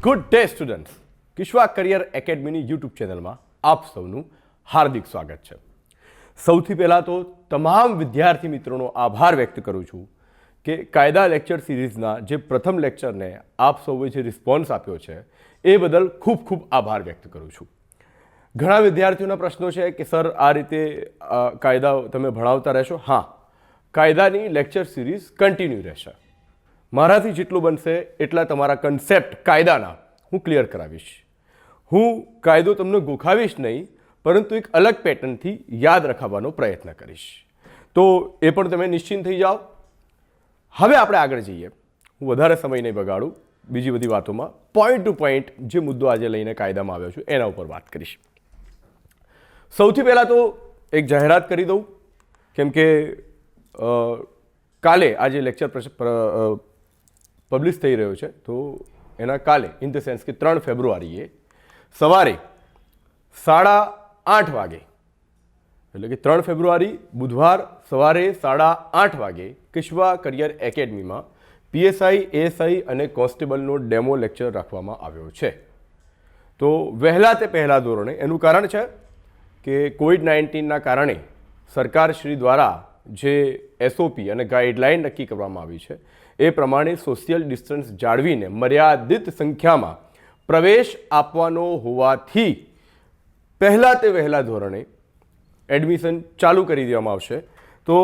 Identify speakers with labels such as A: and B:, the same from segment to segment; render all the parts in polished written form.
A: Good day students, Kishva career એકેડમીની YouTube ચેનલમાં આપ સૌનું હાર્દિક સ્વાગત છે. સૌથી પહેલાં તો તમામ વિદ્યાર્થી મિત્રોનો આભાર વ્યક્ત કરું છું કે કાયદા લેક્ચર સિરીઝના જે પ્રથમ લેક્ચરને આપ સૌએ જે રિસ્પોન્સ આપ્યો છે એ બદલ ખૂબ ખૂબ આભાર વ્યક્ત કરું છું. ઘણા વિદ્યાર્થીઓના પ્રશ્નો છે કે સર આ રીતે કાયદા તમે ભણાવતા રહેશો? હા, કાયદાની લેક્ચર સિરીઝ કન્ટિન્યુ રહેશે. મારાથી જેટલું બનશે એટલા તમારા કન્સેપ્ટ કાયદાના હું ક્લિયર કરાવીશ. હું કાયદો તમને ગોખાવીશ નહીં, પરંતુ એક અલગ પેટર્નથી યાદ રખાવવાનો પ્રયત્ન કરીશ. તો એ પણ તમે નિશ્ચિંત થઈ જાઓ. હવે આપણે આગળ જઈએ. હું વધારે સમય નહીં બગાડું બીજી બધી વાતોમાં. પોઈન્ટ ટુ પોઈન્ટ જે મુદ્દો આજે લઈને કાયદામાં આવ્યો છું એના ઉપર વાત કરીશ. સૌથી પહેલાં તો એક જાહેરાત કરી દઉં, કેમ કે કાલે આજે લેક્ચર પબ્લિશ થઈ રહ્યો છે, તો એના કાલે ઇન ધ સેન્સ કે 3 ફેબ્રુઆરીએ સવારે 8:30 વાગે, એટલે કે 3 ફેબ્રુઆરી બુધવાર સવારે 8:30 વાગે કિશ્વા કરિયર એકેડમીમાં પીએસઆઈ, એએસઆઈ અને કોન્સ્ટેબલનો ડેમો લેક્ચર રાખવામાં આવ્યો છે. તો વહેલા તે પહેલા ધોરણે, એનું કારણ છે કે કોવિડ-19ના કારણે સરકારશ્રી દ્વારા જે એસઓપી અને ગાઈડલાઇન નક્કી કરવામાં આવી છે એ પ્રમાણે સોશિયલ ડિસ્ટન્સ જાળવીને મર્યાદિત સંખ્યામાં પ્રવેશ આપવાનો હોવાથી પહેલાં તે વહેલા ધોરણે એડમિશન ચાલુ કરી દેવામાં આવશે. તો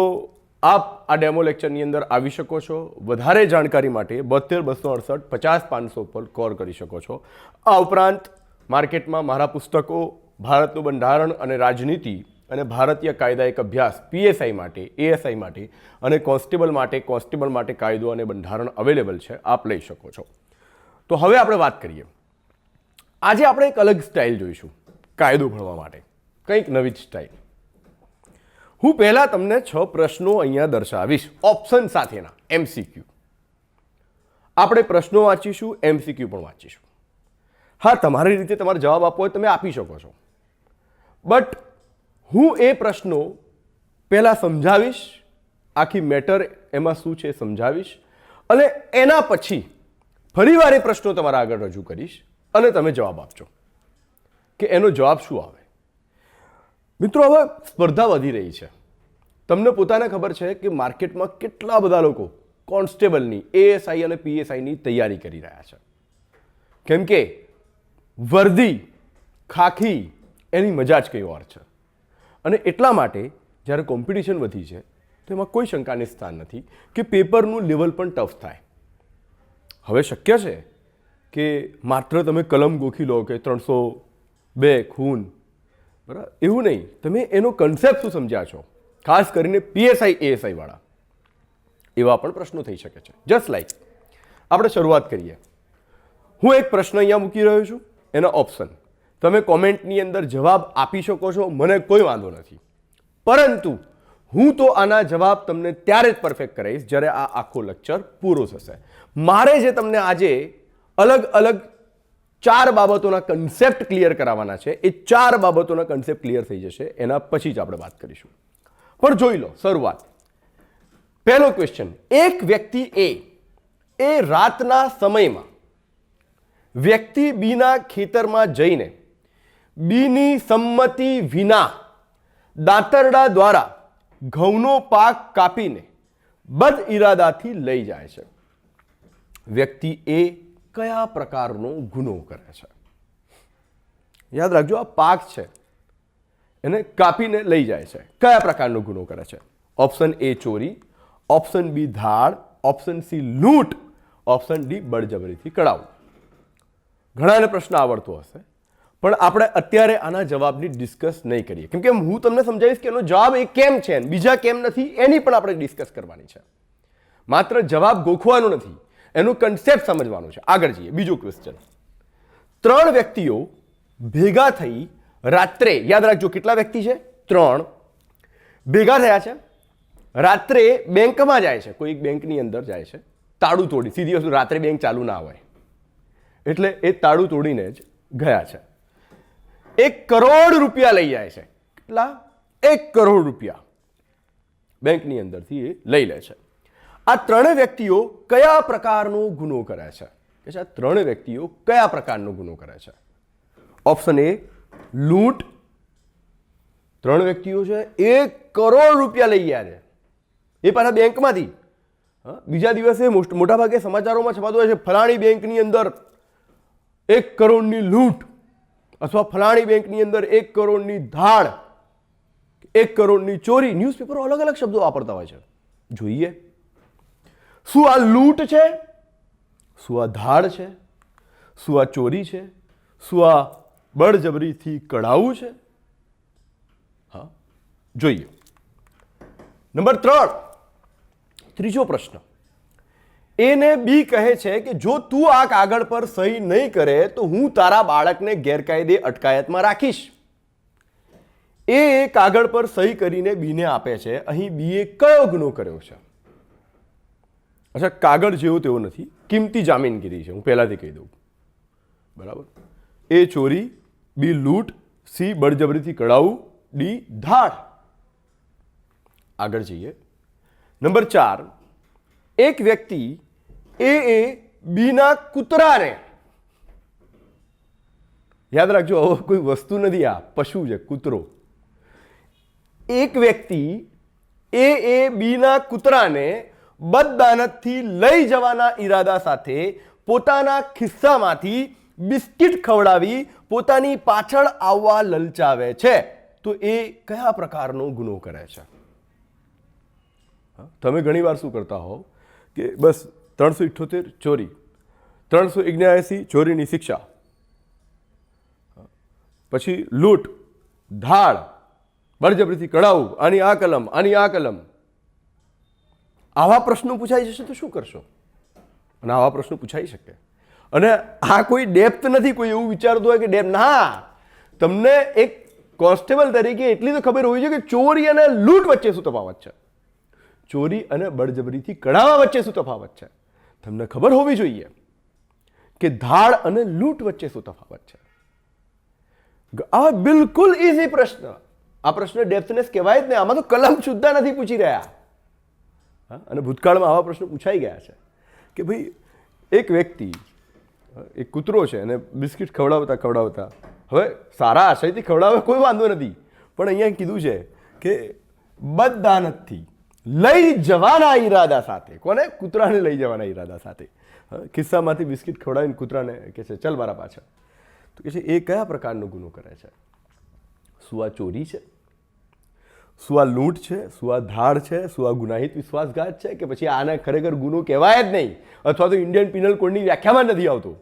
A: આપ આ ડેમો લેક્ચરની અંદર આવી શકો છો. વધારે જાણકારી માટે 72 268 50 500 પર કોલ કરી શકો છો. આ ઉપરાંત માર્કેટમાં મારા પુસ્તકો ભારતનું બંધારણ અને રાજનીતિ અને ભારતીય કાયદા એક અભ્યાસ પીએસઆઈ માટે, એએસઆઈ માટે અને કોન્સ્ટેબલ માટે કાયદો અને બંધારણ અવેલેબલ છે, આપ લઈ શકો છો. તો હવે આપણે વાત કરીએ. આજે આપણે એક અલગ સ્ટાઇલ જોઈશું કાયદો ભણવા માટે, કંઈક નવી જ સ્ટાઇલ. હું પહેલાં તમને 6 પ્રશ્નો અહીંયા દર્શાવીશ ઓપ્શન સાથેના, એમસીક્યુ. આપણે પ્રશ્નો વાંચીશું, એમસીક્યુ પણ વાંચીશું. હા, તમારી રીતે તમારે જવાબ આપવો હોય તમે આપી શકો છો, બટ હું એ પ્રશ્નો પહેલાં સમજાવીશ, આખી મેટર એમાં શું છે સમજાવીશ, અને એના પછી ફરીવાર એ પ્રશ્નો તમારા આગળ રજૂ કરીશ અને તમે જવાબ આપજો કે એનો જવાબ શું આવે. મિત્રો, હવે સ્પર્ધા વધી રહી છે. તમને પોતાને ખબર છે કે માર્કેટમાં કેટલા બધા લોકો કોન્સ્ટેબલની, એએસઆઈ અને પીએસઆઈની તૈયારી કરી રહ્યા છે, કેમ કે વર્દી, ખાખી એની મજા જ કંઈ ઓર છે. અને એટલા માટે જ્યારે કોમ્પિટિશન વધી છે તો એમાં કોઈ શંકાની સ્થાન નથી કે પેપરનું લેવલ પણ ટફ થાય. હવે શક્ય છે કે માત્ર તમે કલમ ગોખી લો કે 302 ખૂન, બરાબર, એવું નહીં. તમે એનો કન્સેપ્ટ શું સમજ્યા છો, ખાસ કરીને પીએસઆઈ, એએસઆઈ વાળા, એવા પણ પ્રશ્નો થઈ શકે છે. જસ્ટ લાઈક આપણે શરૂઆત કરીએ. હું એક પ્રશ્ન અહીંયા મૂકી રહ્યો છું, એના ઓપ્શન તમે કોમેન્ટની અંદર જવાબ આપી શકો છો, મને કોઈ વાંધો નથી. પરંતુ હું તો આના જવાબ તમને ત્યારે જ પરફેક્ટ કરાવીશ જ્યારે આ આખો લેક્ચર પૂરો થશે. મારે જે તમને આજે અલગ અલગ 4 બાબતોના કન્સેપ્ટ ક્લિયર કરાવવાના છે, એ 4 બાબતોના કન્સેપ્ટ ક્લિયર થઈ જશે, એના પછી જ આપણે વાત કરીશું. પણ જોઈ લો શરૂઆત. પહેલો ક્વેશ્ચન, એક વ્યક્તિ એ રાતના સમયમાં વ્યક્તિ બીના ખેતરમાં જઈને બીની સંમતિ વિના દાંતરડા દ્વારા ઘઉંનો પાક કાપીને બદ ઇરાદાથી લઈ જાય છે. વ્યક્તિ એ કયા પ્રકારનો ગુનો કરે છે? યાદ રાખજો, આ પાક છે એને કાપીને લઈ જાય છે. કયા પ્રકારનો ગુનો કરે છે? ઓપ્શન એ ચોરી, ઓપ્શન બી ધાડ, ઓપ્શન સી લૂંટ, ઓપ્શન ડી બળજબરીથી કઢાવવું. ઘણાને પ્રશ્ન આવડતો હશે, પણ આપણે અત્યારે આના જવાબની ડિસ્કસ નહીં કરીએ, કેમ કે હું તમને સમજાવીશ કે એનો જવાબ એ કેમ છે, બીજા કેમ નથી, એની પણ આપણે ડિસ્કસ કરવાની છે. માત્ર જવાબ ગોખવાનો નથી, એનું કન્સેપ્ટ સમજવાનું છે. આગળ જઈએ. બીજો ક્વેશ્ચન, 3 વ્યક્તિઓ ભેગા થઈ રાત્રે, યાદ રાખજો કેટલા વ્યક્તિ છે? 3 ભેગા થયા છે, રાત્રે બેંકમાં જાય છે, કોઈ એક બેંકની અંદર જાય છે, તાળું તોડી. સીધી વસ્તુ, રાત્રે બેંક ચાલુ ના હોય એટલે એ તાળું તોડીને જ ગયા છે. 1 કરોડ રૂપિયા લઈ જાય છે. કેટલા? 1 કરોડ રૂપિયા. બેંકની અંદરથી એ લઈ લે છે. આ ત્રણેય વ્યક્તિઓ કયા પ્રકારનો ગુનો કરે છે? કે છે આ ત્રણેય વ્યક્તિઓ કયા પ્રકારનો ગુનો કરે છે? ઓપ્શન એ લૂંટ. ત્રણ વ્યક્તિઓ છે 1 કરોડ રૂપિયા લઈ ગયા છે, એ પાછા બેંકમાંથી. બીજા દિવસે મોટાભાગે સમાચારોમાં છપાતું હોય છે ફલાણી બેંકની અંદર 1 કરોડની લૂંટ, અથવા ફલાણી બેંકની અંદર 1 કરોડની ધાડ, 1 કરોડની ચોરી. ન્યૂઝપેપરો અલગ અલગ શબ્દો વાપરતા હોય છે. જોઈએ શું આ લૂંટ છે, શું આ ધાડ છે, શું આ ચોરી છે, શું આ બળજબરીથી કઢાવું છે? હા, જોઈએ. નંબર 3, ત્રીજો પ્રશ્ન. એ ને બી કહે છે કે જો તું આ કાગળ પર સહી નહીં કરે તો હું તારા બાળકને ગેરકાયદે અટકાયતમાં રાખીશ. એ કાગળ પર સહી કરીને બીને આપે છે. અહીં બીએ કયો ગુનો કર્યો છે? અચ્છા, કાગળ જેવો તેવો નથી, કિંમતી જામીનગીરી છે, હું પહેલાથી કહી દઉં. બરાબર. એ ચોરી, બી લૂંટ, સી બળજબરીથી કઢાવું, ડી ધાડ. આગળ જઈએ. નંબર 4, એક વ્યક્તિ એ બીના કૂતરાને, યાદ રાખજો કોઈ વસ્તુ નથી, આ પશુ છે, કૂતરો. એક વ્યક્તિ એ બીના કૂતરાને બદદાનતથી લઈ જવાના ઈરાદા સાથે પોતાના ખિસ્સામાંથી બિસ્કિટ ખવડાવી પોતાની પાછળ આવવા લલચાવે છે, તો એ કયા પ્રકારનો ગુનો કરે છે? તમે ઘણીવાર શું કરતા હોવ કે બસ 378 ચોરી, 379 ચોરીની શિક્ષા, પછી લૂંટ, ધાડ, બળજબરીથી કઢાવું, આની આ કલમ, આની આ કલમ. આવા પ્રશ્નો પૂછાઈ જશે તો શું કરશો? અને આવા પ્રશ્નો પૂછાઈ શકે. અને આ કોઈ ડેપ્થ નથી. કોઈ એવું વિચારતું હોય કે ડેપ્થ ના, તમને એક કોન્સ્ટેબલ તરીકે એટલી તો ખબર હોવી જોઈએ કે ચોરી અને લૂંટ વચ્ચે શું તફાવત છે, ચોરી અને બળજબરીથી કઢાવા વચ્ચે શું તફાવત છે. તમને ખબર હોવી જોઈએ કે ધાડ અને લૂંટ વચ્ચે શું તફાવત છે. આ બિલકુલ ઇઝી પ્રશ્ન. આ પ્રશ્ન ડેપ્થનેસ કહેવાય જ નહીં. આમાં તો કલમ સુદ્ધા નથી પૂછી રહ્યા. અને ભૂતકાળમાં આવા પ્રશ્નો પૂછાઈ ગયા છે કે ભાઈ એક વ્યક્તિ, એક કૂતરો છે અને બિસ્કિટ ખવડાવતા, હવે સારા આશયથી ખવડાવે કોઈ વાંધો નથી, પણ અહીંયા કીધું છે કે બદદાનતથી લઈ જવાના ઈરાદા સાથે, કોને? કૂતરાને લઈ જવાના ઈરાદા સાથે ખિસ્સામાંથી બિસ્કિટ ખવડાવીને કૂતરાને કહે છે ચલ મારા પાછળ. તો કહે છે એ કયા પ્રકારનો ગુનો કરે છે? શું આ ચોરી છે, શું આ લૂંટ છે, શું આ ધાડ છે, શું આ ગુનાહિત વિશ્વાસઘાત છે, કે પછી આને ખરેખર ગુનો કહેવાય જ નહીં, અથવા તો ઇન્ડિયન પિનલ કોડની વ્યાખ્યામાં નથી આવતો?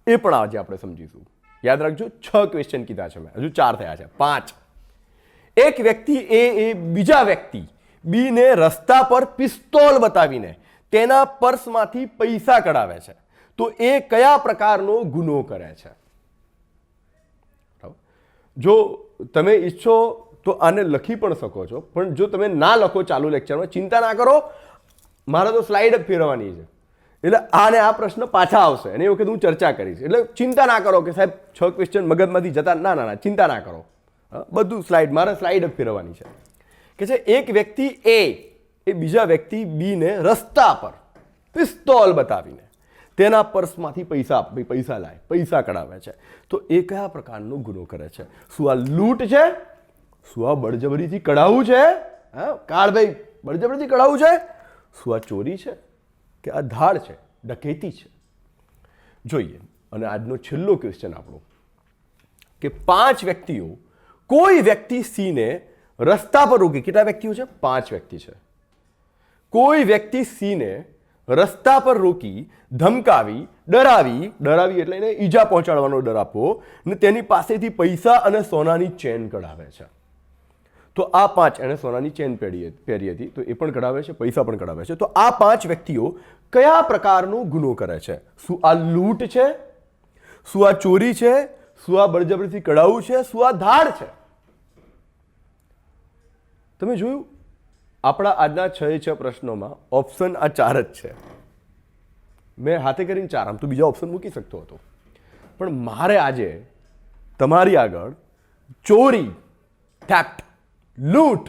A: એ પણ આજે આપણે સમજીશું. યાદ રાખજો 6 ક્વેશ્ચન કીધા છે મેં, હજુ 4 થયા છે. 5, એક વ્યક્તિ એ બીજા વ્યક્તિ બીને રસ્તા પર પિસ્તોલ બતાવીને તેના પર્સમાંથી પૈસા કઢાવે છે, તો એ કયા પ્રકારનો ગુનો કરે છે? જો તમે ઈચ્છો તો આને લખી પણ શકો છો, પણ જો તમે ના લખો ચાલુ લેક્ચરમાં, ચિંતા ના કરો, મારે તો સ્લાઇડ જ ફેરવવાની છે, એટલે આને આ પ્રશ્ન પાછા આવશે અને એ વખત હું ચર્ચા કરીશ. એટલે ચિંતા ના કરો કે સાહેબ 6 ક્વેશ્ચન મગજમાંથી જતા, ના, ચિંતા ના કરો. બધું સ્લાઇડ, મારે સ્લાઇડ જ ફેરવવાની છે. કે છે એક વ્યક્તિ એ બીજા વ્યક્તિ બીને રસ્તા પર પિસ્તોલ બતાવીને તેના પર્સમાંથી પૈસા લાય, પૈસા કઢાવે છે, તો એ કયા પ્રકારનો ગુનો કરે છે? શું આ લૂંટ છે, શું આ બળજબરીથી કઢાવું છે, કાળભાઈ બળજબરીથી કઢાવું છે, શું આ ચોરી છે, કે આ ધાડ છે, ડકૈતી છે? જોઈએ. અને આજનો છેલ્લો ક્વેશ્ચન આપણો કે 5 વ્યક્તિઓ કોઈ વ્યક્તિ સી ને રસ્તા પર રોકી. કેટલા વ્યક્તિઓ છે? 5 વ્યક્તિ છે. કોઈ વ્યક્તિ સી ને રસ્તા પર રોકી ધમકાવી, ડરાવી એટલે એને ઈજા પહોંચાડવાનો ડર આપવો, ને તેની પાસેથી પૈસા અને સોનાની ચેન કઢાવે છે. તો આ 5, એને સોનાની ચેન પહેરી હતી, તો એ પણ કઢાવે છે, પૈસા પણ કઢાવે છે. તો આ 5 વ્યક્તિઓ કયા પ્રકારનો ગુનો કરે છે? શું આ લૂંટ છે, શું આ ચોરી છે, શું આ બળજબરીથી કઢાવું છે, શું આ ધાડ છે? તમે જોયું આપણા આજના 6 પ્રશ્નોમાં ઓપ્શન આ 4 જ છે. મેં હાથે કરીને 4, આમ તો બીજા ઓપ્શન મૂકી શકતો હતો, પણ મારે આજે તમારી આગળ ચોરી, થેફ્ટ, લૂંટ,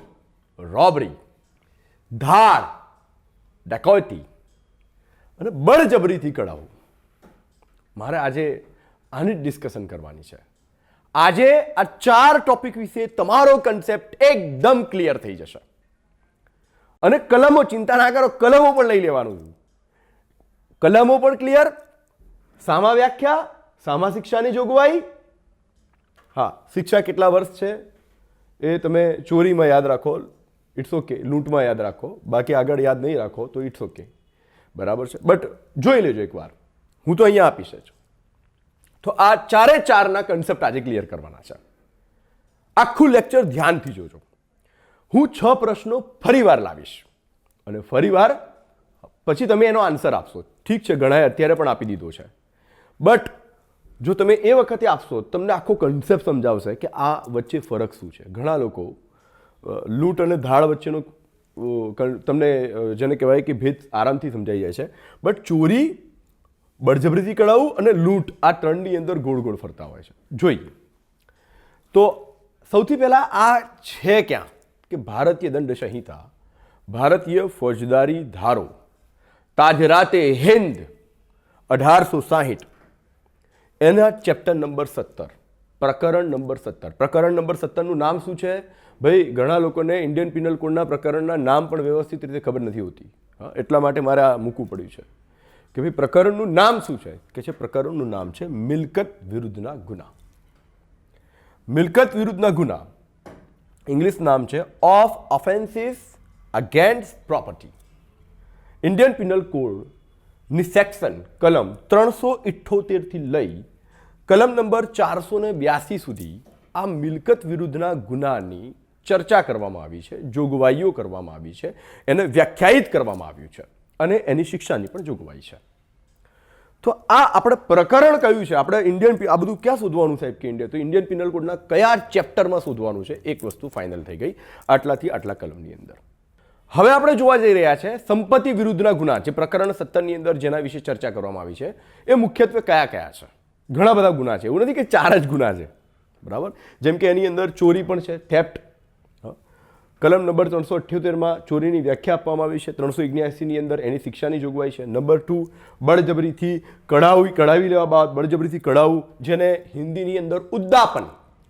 A: રોબરી ધાડ, ડેકોયતી અને બળજબરીથી કઢાવવું. મારે આજે આની જ ડિસ્કશન કરવાની છે. આજે આ 4 ટોપિક વિશે તમારો કન્સેપ્ટ એકદમ ક્લિયર થઈ જશે. અને કલમો, ચિંતા ના કરો, કલમો પણ લઈ લેવાનું છે. કલમો પણ ક્લિયર, સામા વ્યાખ્યા, સામા શિક્ષાની જોગવાઈ. હા, શિક્ષા કેટલા વર્ષ છે એ તમે ચોરીમાં યાદ રાખો, ઇટ્સ ઓકે. લૂંટમાં યાદ રાખો, બાકી આગળ યાદ નહીં રાખો તો ઇટ્સ ઓકે, બરાબર છે. બટ જોઈ લેજો એકવાર, હું તો અહીંયા આપીશ જ. તો આ 4 કન્સેપ્ટ આજે ક્લિયર કરવાના છે. આખું લેક્ચર ધ્યાનથી જોજો. હું 6 પ્રશ્નો ફરીવાર લાવીશ અને ફરીવાર પછી તમે એનો આન્સર આપશો. ઠીક છે, ઘણાએ અત્યારે પણ આપી દીધો છે, બટ જો તમે એ વખતે આપશો તમને આખો કન્સેપ્ટ સમજાવશે કે આ વચ્ચે ફરક શું છે. ઘણા લોકો લૂંટ અને ધાડ વચ્ચેનો તમને જેને કહેવાય કે ભેદ આરામથી સમજાઈ જાય છે, બટ ચોરી, બળજબરીથી કઢાવવું અને લૂંટ આ 3ની અંદર ગોળ ગોળ ફરતા હોય છે. જોઈએ તો સૌથી પહેલા આ છે ક્યાં કે ભારતીય દંડ સંહિતા, ભારતીય ફોજદારી ધારો, તાજરાતે હિન્દ 1860, એના ચેપ્ટર નંબર 17, પ્રકરણ નંબર 17. પ્રકરણ નંબર 17 નું નામ શું છે? ભાઈ, ઘણા લોકોને ઇન્ડિયન પિનલ કોડના પ્રકરણના નામ પણ વ્યવસ્થિત રીતે ખબર નથી હોતી. એટલા માટે મારે આ મૂકવું પડ્યું છે કે ભાઈ પ્રકરણનું નામ શું છે. કે છે પ્રકરણનું નામ છે મિલકત વિરુદ્ધના ગુના. મિલકત વિરુદ્ધના ગુના, ઇંગ્લિશ નામ છે of offences against property. Indian penal કોડની સેક્શન કલમ 378 થી લઈ કલમ નંબર 482 સુધી આ મિલકત વિરુદ્ધના ગુનાની ચર્ચા કરવામાં આવી છે, જોગવાઈઓ કરવામાં આવી છે, એને વ્યાખ્યાયિત કરવામાં આવ્યું છે અને એની શિક્ષાની પણ જોગવાઈ છે. તો આ આપણે પ્રકરણ કયું છે? આપણે ઇન્ડિયન આ બધું ક્યાં શોધવાનું સાહેબ કે ઇન્ડિયા? તો ઇન્ડિયન પિનલ કોડના કયા ચેપ્ટરમાં શોધવાનું છે? એક વસ્તુ ફાઇનલ થઈ ગઈ આટલાથી આટલા કલમની અંદર. હવે આપણે જોવા જઈ રહ્યા છે સંપત્તિ વિરુદ્ધના ગુના, જે પ્રકરણ 17 ની અંદર જેના વિશે ચર્ચા કરવામાં આવી છે એ મુખ્યત્વે કયા કયા છે? ઘણા બધા ગુના છે, એવું નથી કે 4 જ ગુના છે, બરાબર. જેમ કે એની અંદર ચોરી પણ છે, થેફ્ટ. કલમ નંબર 378માં ચોરીની વ્યાખ્યા આપવામાં આવી છે. 379ની અંદર એની શિક્ષાની જોગવાઈ છે. નંબર 2, બળજબરીથી કઢાવી લેવા બાદ બળજબરીથી કઢાવવું, જેને હિન્દીની અંદર ઉદ્દાપન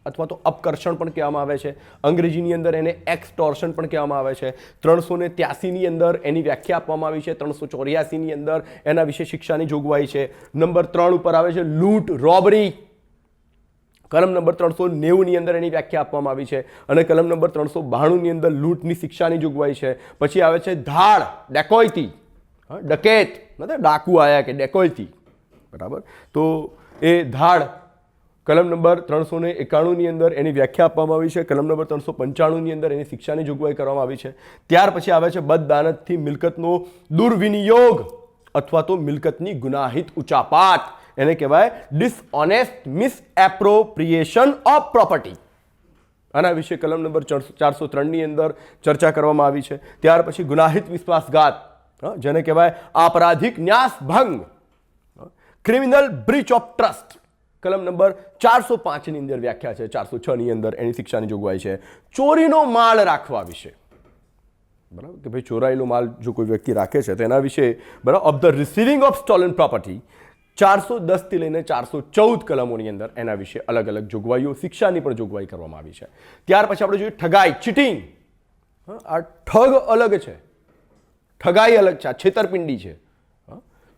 A: અથવા તો અપકર્ષણ પણ કહેવામાં આવે છે. અંગ્રેજીની અંદર એને એક્સટોર્શન પણ કહેવામાં આવે છે. 383ની અંદર એની વ્યાખ્યા આપવામાં આવી છે. 384ની અંદર એના વિશે શિક્ષાની જોગવાઈ છે. નંબર 3 ઉપર આવે છે લૂંટ, રોબરી. કલમ નંબર 390ની અંદર એની વ્યાખ્યા આપવામાં આવી છે અને કલમ નંબર 392ની અંદર લૂંટની શિક્ષાની જોગવાઈ છે. પછી આવે છે ધાડ, ડેકોયતી, ડકેત, મતલબ ડાકુ આયા કે ડેકોયતી, બરાબર. તો એ ધાડ કલમ નંબર 391ની અંદર એની વ્યાખ્યા આપવામાં આવી છે. કલમ નંબર 395ની અંદર એની શિક્ષાની જોગવાઈ કરવામાં આવી છે. ત્યાર પછી આવે છે બદદાનતથી મિલકતનો દુર્વિનિયોગ અથવા તો મિલકતની ગુનાહિત ઉચાપાત, એને કહેવાય ડિસઓનેસ્ટ મિસએપ્રોપ્રિએશન ઓફ પ્રોપર્ટી. આના વિશે કલમ નંબર 403ની અંદર ચર્ચા કરવામાં આવી છે. ત્યાર પછી ગુનાહિત વિશ્વાસઘાત, જેને કહેવાય આપરાધિક ન્યાસભંગ, ક્રિમિનલ બ્રીચ ઓફ ટ્રસ્ટ. કલમ નંબર 405ની અંદર વ્યાખ્યા છે. 406ની અંદર એની શિક્ષાની જોગવાઈ છે. ચોરીનો માલ રાખવા વિશે, બરાબર, કે ભાઈ ચોરાયેલો માલ જો કોઈ વ્યક્તિ રાખે છે તો એના વિશે, બરાબર, of the receiving of stolen property, 410 થી લઈને 414 કલમોની અંદર એના વિશે અલગ અલગ જોગવાઈઓ, શિક્ષાની પણ જોગવાઈ કરવામાં આવી છે. ત્યાર પછી આપણે જોઈએ ઠગાઈ, ચીટિંગ. આ ઠગ અલગ છે, ઠગાઈ અલગ છે, આ છેતરપિંડી છે.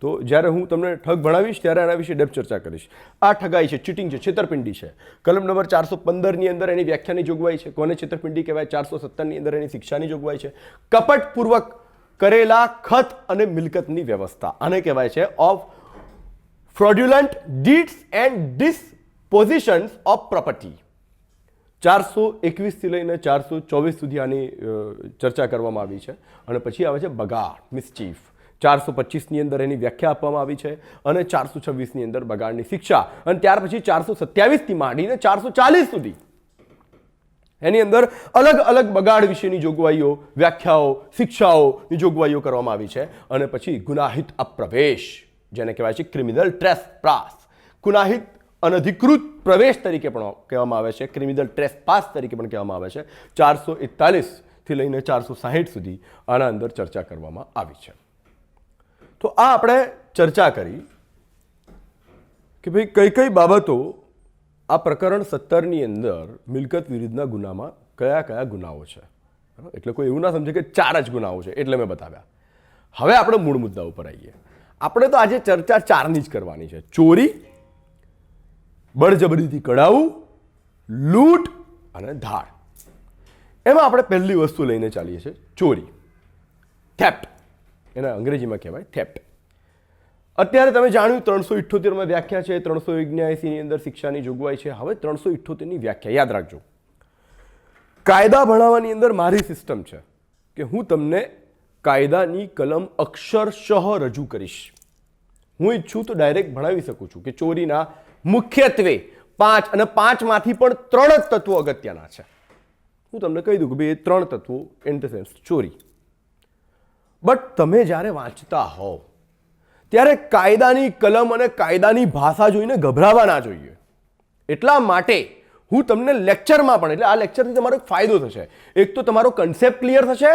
A: તો જ્યારે હું તમને ઠગ ભણાવીશ ત્યારે એના વિશે ડેપ્થ ચર્ચા કરીશ. આ ઠગાઈ છે, ચીટિંગ છે, છેતરપિંડી છે. કલમ નંબર 415ની અંદર એની વ્યાખ્યાની જોગવાઈ છે. કોને છેતરપિંડી કહેવાય? 417ની અંદર એની શિક્ષાની જોગવાઈ છે. કપટપૂર્વક કરેલા ખત અને મિલકતની વ્યવસ્થા, આને કહેવાય છે of fraudulent deeds and dispositions of property. 421 થી લઈને 424 સુધી આની ચર્ચા કરવામાં આવી છે. અને પછી આવે છે બગાડ, મિસચીફ. 425ની અંદર એની વ્યાખ્યા આપવામાં આવી છે અને 426ની અંદર બગાડની શિક્ષા. અને ત્યાર પછી 427થી માંડીને 440 સુધી એની અંદર અલગ અલગ બગાડ વિશેની જોગવાઈઓ, વ્યાખ્યાઓ, શિક્ષાઓની જોગવાઈઓ કરવામાં આવી છે. અને પછી ગુનાહિત અપ્રવેશ, જેને કહેવાય છે ક્રિમિનલ ટ્રેસપાસ. ગુનાહિત અનધિકૃત પ્રવેશ તરીકે પણ કહેવામાં આવે છે, ક્રિમિનલ ટ્રેસપાસ તરીકે પણ કહેવામાં આવે છે. 441 થી લઈને 460 સુધી આના અંદર ચર્ચા કરવામાં આવી છે. તો આ આપણે ચર્ચા કરી કે ભાઈ કઈ કઈ બાબતો આ પ્રકરણ 17ની અંદર મિલકત વિરુદ્ધના ગુનામાં કયા કયા ગુનાઓ છે. એટલે કોઈ એવું ના સમજે કે 4 જ ગુનાઓ છે એટલે મેં બતાવ્યા. હવે આપણે મૂળ મુદ્દા ઉપર આવીએ. આપણે તો આજે ચર્ચા 4ની જ કરવાની છે. ચોરી, બળજબરીથી કઢાવું, લૂંટ અને ધાડ. એમાં આપણે પહેલી વસ્તુ લઈને ચાલીએ છીએ ચોરી, થેફ્ટ. એને અંગ્રેજીમાં કહેવાય થેફ્ટ. અત્યારે તમે જાણ્યું 378માં વ્યાખ્યા છે, 379ની અંદર શિક્ષાની જોગવાઈ છે. હવે 378ની વ્યાખ્યા યાદ રાખજો. કાયદા ભણાવવાની અંદર મારી સિસ્ટમ છે કે હું તમને કાયદાની કલમ અક્ષરશઃ રજૂ કરીશ. હું ઈચ્છું તો ડાયરેક્ટ ભણાવી શકું છું કે ચોરીના મુખ્યત્વે 5 અને 5માંથી પણ 3 જ તત્વો અગત્યના છે. હું તમને કહી દઉં કે ભાઈ એ 3 તત્વો ઇન ધ સેન્સ ચોરી. બટ તમે જ્યારે વાંચતા હોવ ત્યારે કાયદાની કલમ અને કાયદાની ભાષા જોઈને ગભરાવા ના જોઈએ. એટલા માટે હું તમને લેક્ચરમાં પણ, એટલે આ લેક્ચરથી તમારો એક ફાયદો થશે. એક તો તમારો કન્સેપ્ટ ક્લિયર થશે,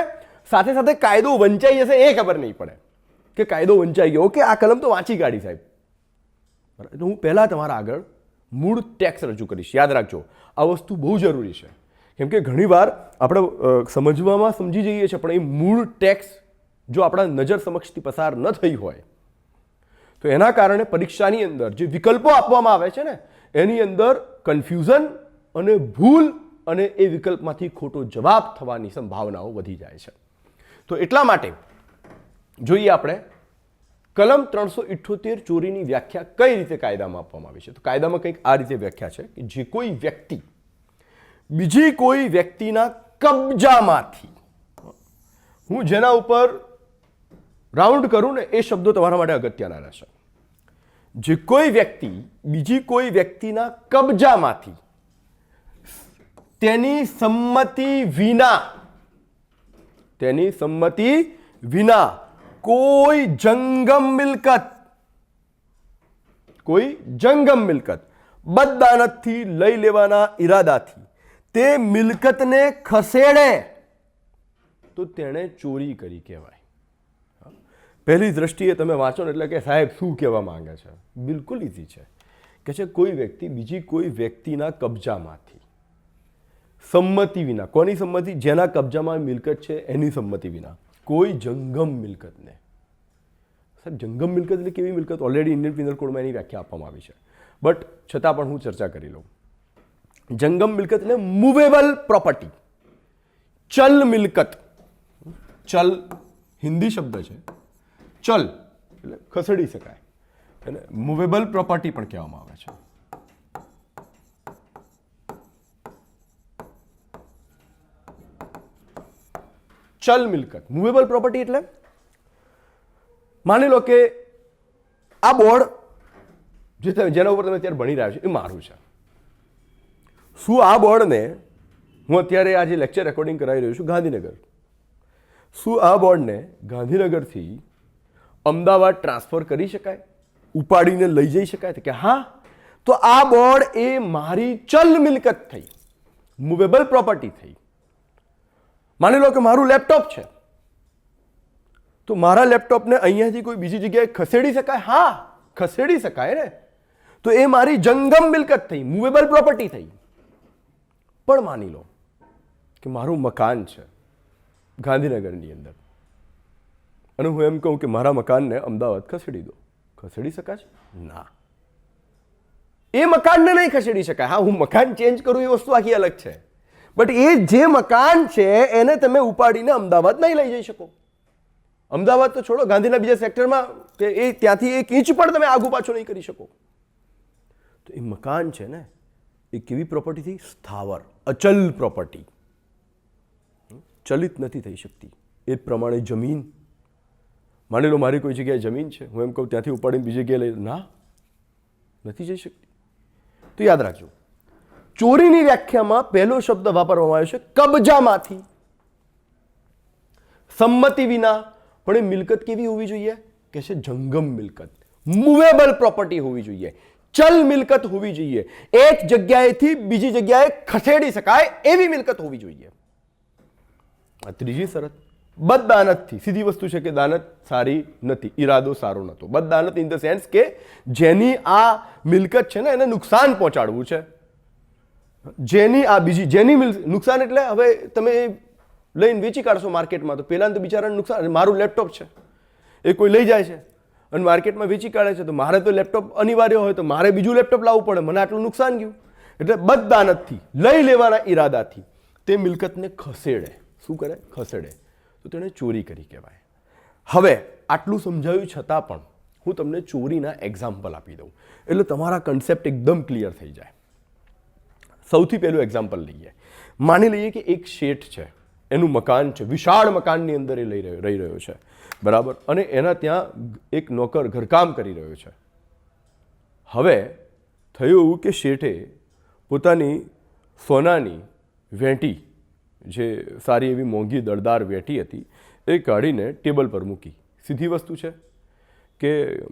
A: સાથે સાથે કાયદો વંચાઈ જશે એ ખબર નહીં પડે કે કાયદો વંચાઈ ગયો. ઓકે, આ કલમ તો વાંચી કાઢી સાહેબ. તો હું પહેલાં તમારા આગળ મૂળ ટેક્સ રજૂ કરીશ. યાદ રાખજો, આ વસ્તુ બહુ જરૂરી છે. કેમ કે ઘણીવાર આપણે સમજવામાં સમજી જઈએ છીએ, પણ એ મૂળ ટેક્સ જો આપણા નજર સમક્ષથી પસાર ન થઈ હોય તો એના કારણે પરીક્ષાની અંદર જે વિકલ્પો આપવામાં આવે છે ને એની અંદર કન્ફ્યુઝન અને ભૂલ અને એ વિકલ્પમાંથી ખોટો જવાબ થવાની સંભાવનાઓ વધી જાય છે. તો એટલા માટે જોઈએ આપણે કલમ 378 ચોરીની વ્યાખ્યા કઈ રીતે કાયદામાં આપવામાં આવી છે. તો કાયદામાં કંઈક આ રીતે વ્યાખ્યા છે કે જે કોઈ વ્યક્તિ બીજી કોઈ વ્યક્તિના કબજામાંથી, હું જેના ઉપર રાઉન્ડ કરું ને એ શબ્દો તમારા માટે અગત્યના રહેશે. જે કોઈ વ્યક્તિ બીજી કોઈ વ્યક્તિના કબજામાંથી તેની સંમતિ વિના કોઈ જંગમ મિલકત બદદાનતથી લઈ લેવાના ઈરાદાથી તે મિલકતને ખસેડે તો તેણે ચોરી કરી કહેવાય. પહેલી દ્રષ્ટિએ તમે વાંચો ને એટલે કે સાહેબ શું કહેવા માંગે છે. બિલકુલ ઇઝી છે. કે છે કોઈ વ્યક્તિ બીજી કોઈ વ્યક્તિના કબજામાંથી સંમતિ વિના, કોની સંમતિ? જેના કબજામાં મિલકત છે એની સંમતિ વિના કોઈ જંગમ મિલકતને. સાહેબ જંગમ મિલકત એટલે કેવી મિલકત? ઓલરેડી ઇન્ડિયન પિનલ કોડમાં એની વ્યાખ્યા આપવામાં આવી છે. બટ છતાં પણ હું ચર્ચા કરી લઉં. જંગમ મિલકત એટલે મૂવેબલ પ્રોપર્ટી, ચલ મિલકત. ચલ હિન્દી શબ્દ છે. ચલ એટલે ખસેડી શકાય, એને મૂવેબલ પ્રોપર્ટી પણ કહેવામાં આવે છે. ચલ મિલકત, મૂવેબલ પ્રોપર્ટી એટલે માની લો કે આ બોર્ડ જેના ઉપર તમે અત્યારે ભણી રહ્યા છો એ મારું છે. શું આ બોર્ડને હું અત્યારે આજે લેક્ચર રેકોર્ડિંગ કરાવી રહ્યો છું ગાંધીનગર, શું આ બોર્ડને ગાંધીનગરથી અમદાવાદ ટ્રાન્સફર કરી શકાય? ઉપાડીને લઈ જઈ શકાય? કે હા. તો આ બોર્ડ એ મારી ચલ મિલકત થઈ, મૂવેબલ પ્રોપર્ટી થઈ. માની લો કે મારું લેપટોપ છે, તો મારા લેપટોપને અહીંયાથી કોઈ બીજી જગ્યાએ ખસેડી શકાય? હા, ખસેડી શકાય ને. તો એ મારી જંગમ મિલકત થઈ, મૂવેબલ પ્રોપર્ટી થઈ. પણ માની લો કે મારું મકાન છે ગાંધીનગરની અંદર અને હું એમ કહું કે મારા મકાનને અમદાવાદ ખસેડી દો, ખસેડી શકાશે? ના, એ મકાનને નહીં ખસેડી શકાય. હા, હું મકાન ચેન્જ કરું એ વસ્તુ આખી અલગ છે. બટ એ જે મકાન છે એને તમે ઉપાડીને અમદાવાદ નહીં લઈ જઈ શકો. અમદાવાદ તો છોડો, ગાંધીના બીજા સેક્ટરમાં કે એ ત્યાંથી 1 ઇંચ પણ તમે આગુ પાછો નહીં કરી શકો. તો એ મકાન છે ને એ કેવી પ્રોપર્ટી થઈ? સ્થાવર, અચલ પ્રોપર્ટી, ચલિત નથી થઈ શકતી. એ પ્રમાણે જમીન, માની લો મારી કોઈ જગ્યાએ જમીન છે, હું એમ કહું ત્યાંથી ઉપાડીને બીજી જગ્યાએ લઈ, ના, નથી જઈ શકતી. તો યાદ રાખજો, ચોરીની વ્યાખ્યામાં પહેલો શબ્દ વાપરવામાં આવ્યો છે કબજામાંથી, સંમતિ વિના. પણ એ મિલકત કેવી હોવી જોઈએ? કે છે જંગમ મિલકત, મૂવેબલ પ્રોપર્ટી હોવી જોઈએ, ચલ મિલકત હોવી જોઈએ, એક જગ્યાએથી બીજી જગ્યાએ ખસેડી શકાય એવી મિલકત હોવી જોઈએ. આ ત્રીજી શરત. બદદાનતથી સીધી વસ્તુ છે કે દાનત સારી નથી, ઈરાદો સારો નહોતો. બદદાનત ઇન ધ સેન્સ કે જેની આ મિલકત છે ને એને નુકસાન પહોંચાડવું છે. જેની આ બીજી જેની નુકસાન એટલે હવે તમે લઈને વેચી કાઢશો માર્કેટમાં તો પહેલાં તો બિચારાને નુકસાન. મારું લેપટોપ છે, એ કોઈ લઈ જાય છે અને માર્કેટમાં વેચી કાઢે છે, તો મારે તો લેપટોપ અનિવાર્ય હોય તો મારે બીજું લેપટોપ લાવવું પડે, મને આટલું નુકસાન ગયું. એટલે બદદાનતથી લઈ લેવાના ઈરાદાથી તે મિલકતને ખસેડે. શું કરે? ખસેડે. તો તેણે ચોરી કરી કહેવાય. હવે આટલું સમજાવ્યું છતાં પણ હું તમને ચોરીના એક્ઝામ્પલ આપી દઉં એટલે તમારા કન્સેપ્ટ એકદમ ક્લિયર થઈ જાય. સૌથી પહેલું એક્ઝામ્પલ લઈએ. માની લઈએ કે એક શેઠ છે, એનું મકાન છે, વિશાળ મકાનની અંદર એ રહી રહ્યો છે, બરાબર, અને એના ત્યાં એક નોકર ઘરકામ કરી રહ્યો છે. હવે થયું એવું કે શેઠે પોતાની સોનાની વેટી, જે સારી એવી મોંઘી દળદાર વેટી હતી, એ કાઢીને ટેબલ પર મૂકી. સીધી વસ્તુ છે કે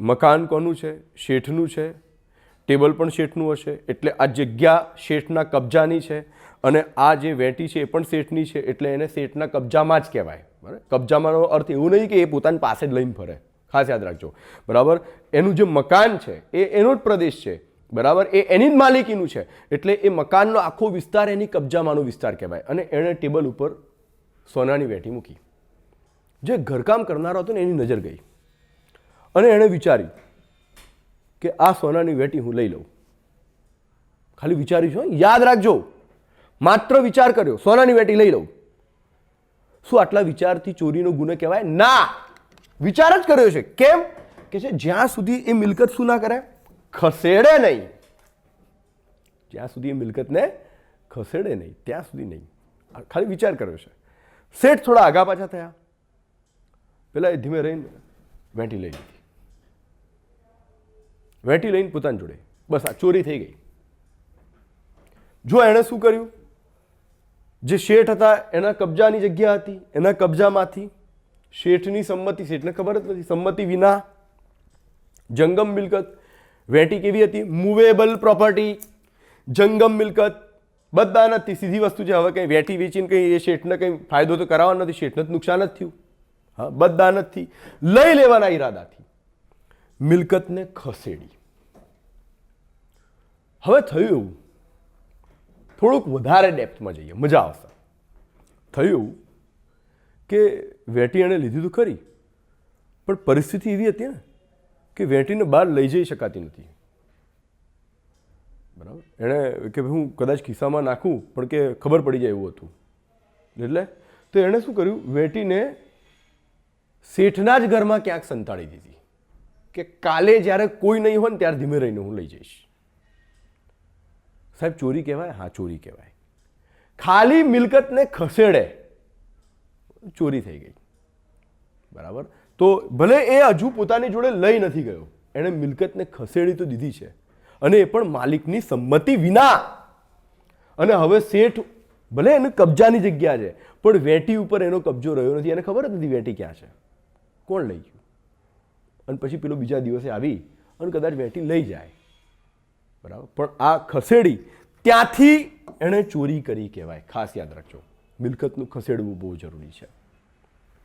A: મકાન કોનું છે? શેઠનું છે. ટેબલ પણ શેઠનું હશે એટલે આ જગ્યા શેઠના કબજાની છે અને આ જે વેટી છે એ પણ શેઠની છે એટલે એને શેઠના કબજામાં જ કહેવાય. બરાબર, કબજામાંનો અર્થ એવું નહીં કે એ પોતાની પાસે જ લઈને ફરે, ખાસ યાદ રાખજો. બરાબર, એનું જે મકાન છે એ એનો જ પ્રદેશ છે, બરાબર, એ એની જ માલિકીનું છે એટલે એ મકાનનો આખો વિસ્તાર એની કબજામાંનો વિસ્તાર કહેવાય. અને એણે ટેબલ ઉપર સોનાની વેટી મૂકી. જે ઘરકામ કરનારો હતો ને એની નજર ગઈ અને એણે વિચાર્યું કે આ સોનાની વેટી હું લઈ લઉં. ખાલી વિચાર્યું છું, યાદ રાખજો, માત્ર વિચાર કર્યો, સોનાની વેટી લઈ લઉં. શું આટલા વિચારથી ચોરીનો ગુનો કહેવાય? ના, વિચાર જ કર્યો છે. કેમ કે છે જ્યાં સુધી એ મિલકત શું ના કરે? ખસેડે નહીં. જ્યાં સુધી એ મિલકતને ખસેડે નહીં ત્યાં સુધી નહીં. ખાલી વિચાર કર્યો છે. શેઠ થોડા આગા પાછા થયા. પેલા એ ધીમે રહીને વેટી લઈ લીધી. વેટી લઈને પોતાની જોડે, બસ આ ચોરી થઈ ગઈ. જો એણે શું કર્યું? જે શેઠ હતા એના કબજાની જગ્યા હતી, એના કબજામાંથી શેઠની સંમતિ, શેઠને ખબર જ નથી, સંમતિ વિના જંગમ મિલકત. વેટી કેવી હતી? મૂવેબલ પ્રોપર્ટી, જંગમ મિલકત. બદદાનતથી સીધી વસ્તુ છે. હવે કંઈ વેટી વેચીને કંઈ એ શેઠને કંઈ ફાયદો તો કરાવવાનો નથી, શેઠને જ નુકસાન જ થયું. હા, બદદાનતથી લઈ લેવાના ઈરાદાથી મિલકતને ખસેડી. હવે થયું એવું, થોડુંક વધારે ડેપ્થમાં જઈએ, મજા આવશે. થયું કે વેટી એણે લીધી તો ખરી, પણ પરિસ્થિતિ એવી હતી ને કે વેટીને બહાર લઈ જઈ શકાતી નથી. બરાબર, એણે કે હું કદાચ ખિસ્સામાં નાખું પણ કે ખબર પડી જાય એવું હતું. એટલે તો એણે શું કર્યું? વેટીને શેઠના જ ઘરમાં ક્યાંક સંતાડી દીધી કે કાલે જ્યારે કોઈ નહીં હોય ને ત્યારે ધીમે રહીને હું લઈ જઈશ. સાહેબ ચોરી કહેવાય? હા, ચોરી કહેવાય. ખાલી મિલકતને ખસેડે, ચોરી થઈ ગઈ. બરાબર, તો ભલે એ હજુ પોતાની જોડે લઈ નથી ગયો, એણે મિલકતને ખસેડી તો દીધી છે અને એ પણ માલિકની સંમતિ વિના. અને હવે શેઠ ભલે એની કબજાની જગ્યા છે પણ વેટી ઉપર એનો કબજો રહ્યો નથી. એને ખબર જ નથી વેટી ક્યાં છે, કોણ લઈ ગયું. અને પછી પેલો બીજા દિવસે આવી અને કદાચ વેટી લઈ જાય. બરાબર, પણ આ ખસેડી ત્યાંથી એણે ચોરી કરી કહેવાય. ખાસ યાદ રાખજો, મિલકતનું ખસેડવું બહુ જરૂરી છે.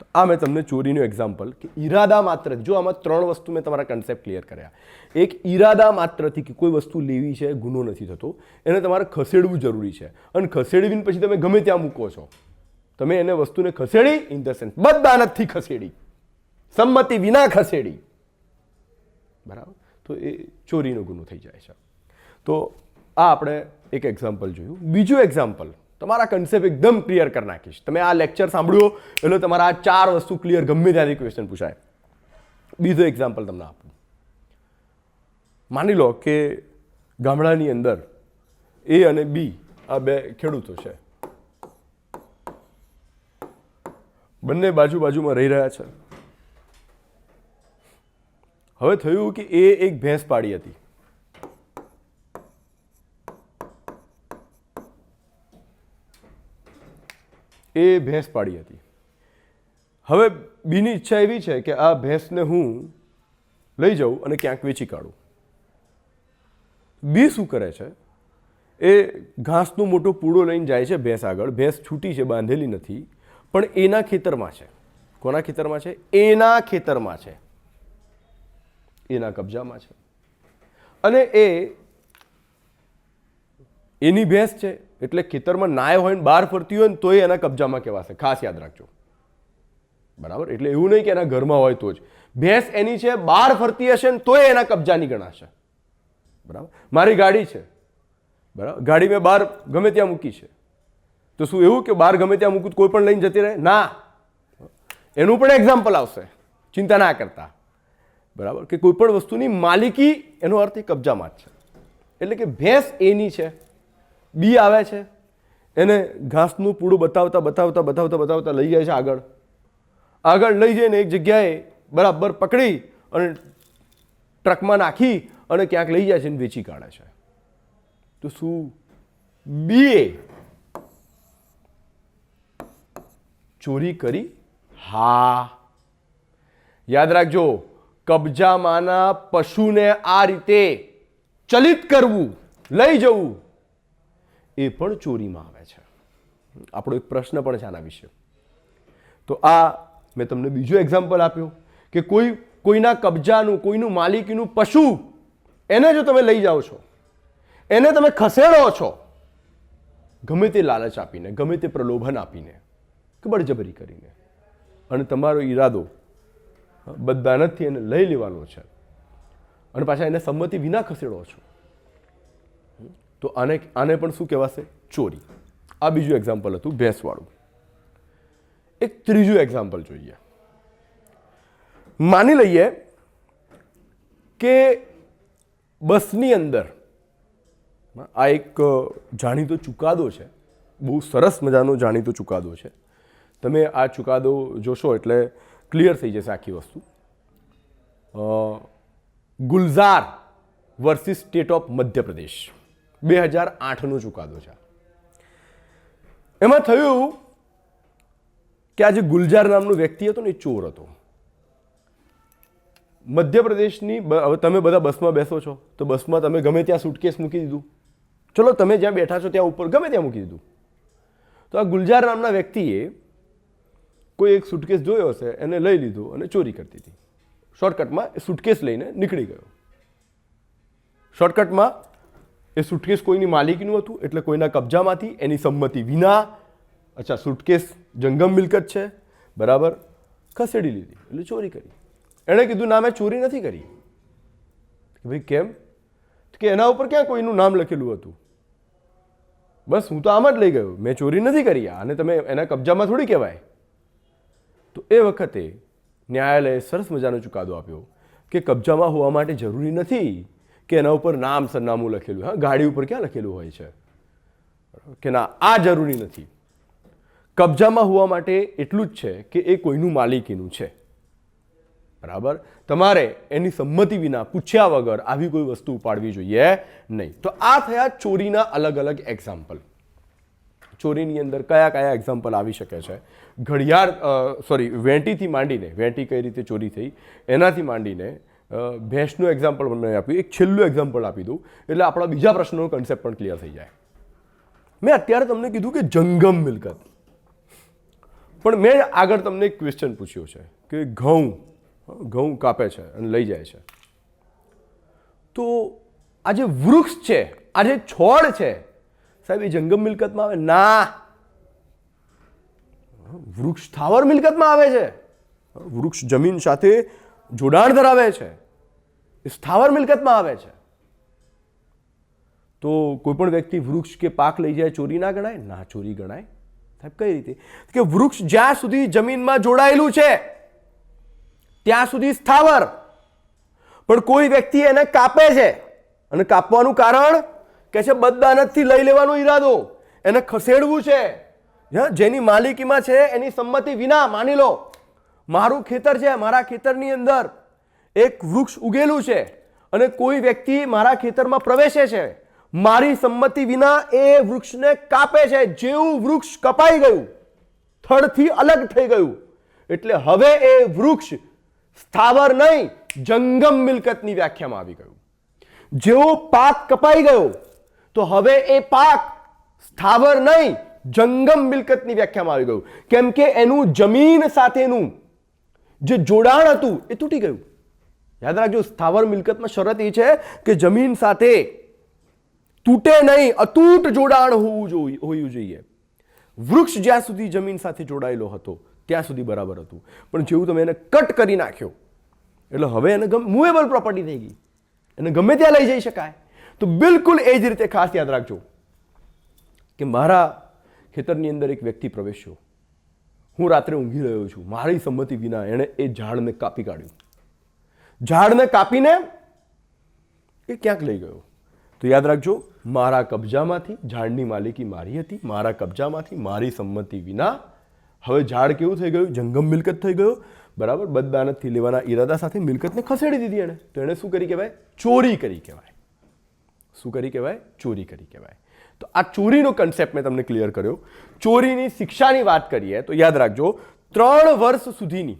A: તો આ મેં તમને ચોરીનું એક્ઝામ્પલ કે ઈરાદા માત્ર, જો આમાં ત્રણ વસ્તુ મેં તમારા કન્સેપ્ટ ક્લિયર કર્યા. એક, ઈરાદા માત્રથી કે કોઈ વસ્તુ લેવી છે, ગુનો નથી થતો, એને તમારે ખસેડવું જરૂરી છે. અને ખસેડવીને પછી તમે ગમે ત્યાં મૂકો છો, તમે એને વસ્તુને ખસેડી ઇન ધ સેન્સ બદદાનતથી ખસેડી, સંમતિ વિના ખસેડી. બરાબર, તો એ ચોરીનો ગુનો થઈ જાય છે. તો આ આપણે એક એક્ઝામ્પલ જોયું. બીજું એક્ઝામ્પલ તમારા કન્સેપ્ટ એકદમ ક્લિયર કરી નાખીશ. તમે આ લેક્ચર સાંભળ્યો એટલે તમારા આ ચાર વસ્તુ ક્લિયર, ગમે ત્યાંથી ક્વેશ્ચન પૂછાય. બીજો એક્ઝામ્પલ તમને આપું. માની લો કે ગામડાની અંદર એ અને બી આ બે ખેડૂતો છે, બંને બાજુમાં રહી રહ્યા છે. હવે થયું કે એ એક ભેંસ પાડી હતી. એ ભેંસ પાડી હતી. હવે બીની ઈચ્છા એવી છે કે આ ભેંસને હું લઈ જાઉં અને ક્યાંક વેચી કાઢું. બી શું કરે છે? એ ઘાસનો મોટો પૂડો લઈને જાય છે ભેંસ આગળ. ભેંસ છૂટી છે, બાંધેલી નથી, પણ એના ખેતરમાં છે. કોના ખેતરમાં છે? એના ખેતરમાં છે, એના કબજામાં છે. અને એની ભેંસ છે એટલે ખેતરમાં નાય હોય ને બહાર ફરતી હોય ને તોય એના કબજામાં કહેવાશે. ખાસ યાદ રાખજો, બરાબર? એટલે એવું નહીં કે એના ઘરમાં હોય તો જ. ભેંસ એની છે, બહાર ફરતી હશે ને તોય એના કબજાની ગણાશે, બરાબર? મારી ગાડી છે, બરાબર, ગાડી મેં બહાર ગમે ત્યાં મૂકી છે, તો શું એવું કે બહાર ગમે ત્યાં મૂકું કોઈ પણ લઈને જતી રહે? ના, એનું પણ એક્ઝામ્પલ આવશે, ચિંતા ના કરતા, બરાબર? કે કોઈ પણ વસ્તુની માલિકી, એનો અર્થ એ કબજામાં જ છે. એટલે કે ભેંસ એની છે, બી આવે છે, એને ઘાસનું પૂડું બતાવતા બતાવતા બતાવતા બતાવતા લઈ જાય છે આગળ. આગળ લઈ જઈને એક જગ્યાએ બરાબર પકડી અને ટ્રકમાં નાખી અને ક્યાંક લઈ જાય છે અને વેચી કાઢે છે. તો શું બીએ ચોરી કરી? હા, યાદ રાખજો, કબજામાંના પશુને આ રીતે ચલિત કરવું, લઈ જવું, એ પણ ચોરીમાં આવે છે. આપણો એક પ્રશ્ન પણ છે આના વિશે. તો આ મેં તમને બીજો એક્ઝામ્પલ આપ્યો કે કોઈના કબજાનું, કોઈનું માલિકીનું પશુ, એને જો તમે લઈ જાઓ છો, એને તમે ખસેડો છો, ગમે તે લાલચ આપીને, ગમે તે પ્રલોભન આપીને, કે બળજબરી કરીને, અને તમારો ઈરાદો બધાનથી એને લઈ લેવાનો છે અને પાછા એને સંમતિ વિના ખસેડો છો, તો આને પણ શું કહેવાશે? ચોરી. આ બીજું એક્ઝામ્પલ હતું ભેંસવાળું. એક ત્રીજું એક્ઝામ્પલ જોઈએ. માની લઈએ કે બસની અંદર, આ એક જાણીતો ચુકાદો છે, બહુ સરસ મજાનો જાણીતો ચુકાદો છે. તમે આ ચુકાદો જોશો એટલે ક્લિયર થઈ જશે આખી વસ્તુ. Gulzar versus state of Madhya Pradesh, 2008નો ચુકાદો છે. એમાં થયું કે આ જે ગુલઝાર નામનો વ્યક્તિ હતો ને એ ચોર હતો. મધ્યપ્રદેશની, હવે તમે બધા બસમાં બેસો છો તો બસમાં તમે ગમે ત્યાં સુટકેસ મૂકી દીધું, ચલો તમે જ્યાં બેઠા છો ત્યાં ઉપર ગમે ત્યાં મૂકી દીધું. તો આ ગુલઝાર નામના વ્યક્તિએ કોઈ એક સુટકેસ જોયો હશે, એને લઈ લીધું અને ચોરી કરતી હતી. શોર્ટકટમાં એ સુટકેસ લઈને નીકળી ગયો. શોર્ટકટમાં એ સુટકેસ કોઈની માલિકીનું હતું એટલે કોઈના કબજામાંથી એની સંમતિ વિના, અચ્છા સુટકેસ જંગમ મિલકત છે, બરાબર, ખસેડી લીધી એટલે ચોરી કરી. એણે કીધું ના મેં ચોરી નથી કરી. ભાઈ કેમ? કે એના ઉપર ક્યાં કોઈનું નામ લખેલું હતું? બસ હું તો આમ જ લઈ ગયો, મેં ચોરી નથી કરી. અને તમે એના કબજામાં થોડી કહેવાય. તો એ વખતે ન્યાયાલયે સરસ મજાનો ચુકાદો આપ્યો કે કબજામાં હોવા માટે જરૂરી નથી કે એના ઉપર નામ સરનામું લખેલું. હા, ગાડી ઉપર ક્યાં લખેલું હોય છે કે ના, આ જરૂરી નથી. કબજામાં હોવા માટે એટલું જ છે કે એ કોઈનું માલિકીનું છે, બરાબર? તમારે એની સંમતિ વિના, પૂછ્યા વગર આવી કોઈ વસ્તુ ઉપાડવી જોઈએ નહીં. તો આ થયા ચોરીના અલગ અલગ એક્ઝામ્પલ. ચોરીની અંદર કયા કયા એક્ઝામ્પલ આવી શકે છે? ઘડિયાળ, વેંટીથી માંડીને, વેંટી કઈ રીતે ચોરી થઈ એનાથી માંડીને ભેંસનું એક્ઝામ્પલ મને આપ્યું. એક છેલ્લું એક્ઝામ્પલ આપી દઉં એટલે આપણા બીજા પ્રશ્નનો કન્સેપ્ટ પણ ક્લિયર થઈ જાય. મેં અત્યારે તમને કીધું કે જંગમ મિલકત, પણ મેં આગળ તમને એક ક્વેશ્ચન પૂછ્યો છે કે ઘઉં કાપે છે અને લઈ જાય છે, તો આ જે વૃક્ષ છે, આ જે છોડ છે, સાહેબ એ જંગમ મિલકતમાં આવે? ના, વૃક્ષ સ્થાવર મિલકતમાં આવે છે. વૃક્ષ જમીન સાથે જોડાણ ધરાવે છે, એ સ્થાવર મિલકતમાં આવે છે. તો કોઈ પણ વ્યક્તિ વૃક્ષ કે પાક લઈ જાય ચોરી ના ગણાય? ના, ચોરી ગણાય. સાહેબ કઈ રીતે? કે વૃક્ષ જ્યાં સુધી જમીનમાં જોડાયેલું છે ત્યાં સુધી સ્થાવર, પણ કોઈ વ્યક્તિ એને કાપે છે અને કાપવાનું કારણ કે છે બદદાનતથી લઈ લેવાનો ઈરાદો, એને ખસેડવું છે, જેની માલિકીમાં છે એની સંમતિ વિના. માની લો મારું ખેતર છે, મારા ખેતરની અંદર એક વૃક્ષ ઉગેલું છે અને કોઈ વ્યક્તિ મારા ખેતરમાં પ્રવેશે છે, મારી સંમતિ વિના એ વૃક્ષને કાપે છે. જેવું વૃક્ષ કપાઈ ગયું, થડથી અલગ થઈ ગયું, એટલે હવે એ વૃક્ષ સ્થાવર નહીં, જંગમ મિલકતની વ્યાખ્યામાં આવી ગયું. જેવો પાક કપાઈ ગયો તો હવે એ પાક સ્થાવર નહીં, જંગમ મિલકતની વ્યાખ્યામાં આવી ગયું, કેમ કે એનું જમીન સાથેનું જે જોડાણ હતું એ તૂટી ગયું. યાદ રાખજો, સ્થાવર મિલકતમાં શરત એ છે કે જમીન સાથે તૂટે નહીં, અતૂટ જોડાણ હોવું જોઈએ. વૃક્ષ જ્યાં સુધી જમીન સાથે જોડાયેલો હતો ત્યાં સુધી બરાબર હતું, પણ જેવું તમે એને કટ કરી નાખ્યો એટલે હવે એને મૂવેબલ પ્રોપર્ટી થઈ ગઈ, એને ગમે ત્યાં લઈ જઈ શકાય. તો બિલકુલ એ જ રીતે ખાસ યાદ રાખજો કે મારા ખેતરની અંદર એક વ્યક્તિ પ્રવેશ્યો, હું રાત્રે ઊંઘી રહ્યો છું, મારી સંમતિ વિના એણે એ ઝાડને કાપી કાઢ્યું, ઝાડને કાપીને એ ક્યાંક લઈ ગયો. તો યાદ રાખજો, મારા કબજામાંથી, ઝાડની માલિકી મારી હતી, મારા કબજામાંથી મારી સંમતિ વિના હવે ઝાડ કેવું થઈ ગયું? જંગમ મિલકત થઈ ગયો. બરાબર, બદદાનતથી લેવાના ઈરાદા સાથે મિલકતને ખસેડી દીધી એણે. તો એણે શું કરી કહેવાય? ચોરી કરી કહેવાય. શું કરી કહેવાય? ચોરી કરી કહેવાય. તો આ ચોરીનો કન્સેપ્ટ મેં તમને ક્લિયર કર્યો. ચોરીની શિક્ષાની વાત કરીએ તો યાદ રાખજો, 3 વર્ષ સુધીની,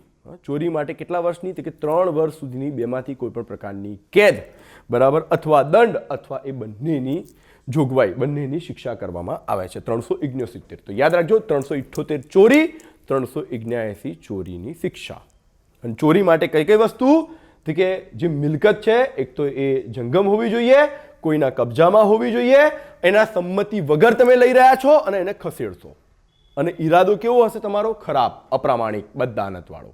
A: ચોરી માટે કેટલા વર્ષની? તો કે 3 વર્ષ સુધીની બેમાંથી કોઈ પણ પ્રકારની કેદ, બરાબર, અથવા દંડ અથવા એ બંનેની જોગવાઈ, બંનેની શિક્ષા કરવામાં આવે છે. 369. તો યાદ રાખજો, 378 ચોરી, 379 ચોરીની શિક્ષા. અને ચોરી માટે કઈ કઈ વસ્તુ? તો કે જે મિલકત છે એક તો એ જંગમ હોવી જોઈએ, કોઈના કબજામાં હોવી જોઈએ, એના સંમતિ વગર તમે લઈ રહ્યા છો અને એને ખસેડશો, અને ઈરાદો કેવો હશે તમારો? ખરાબ, અપ્રામાણિક, બદદાનતવાળો.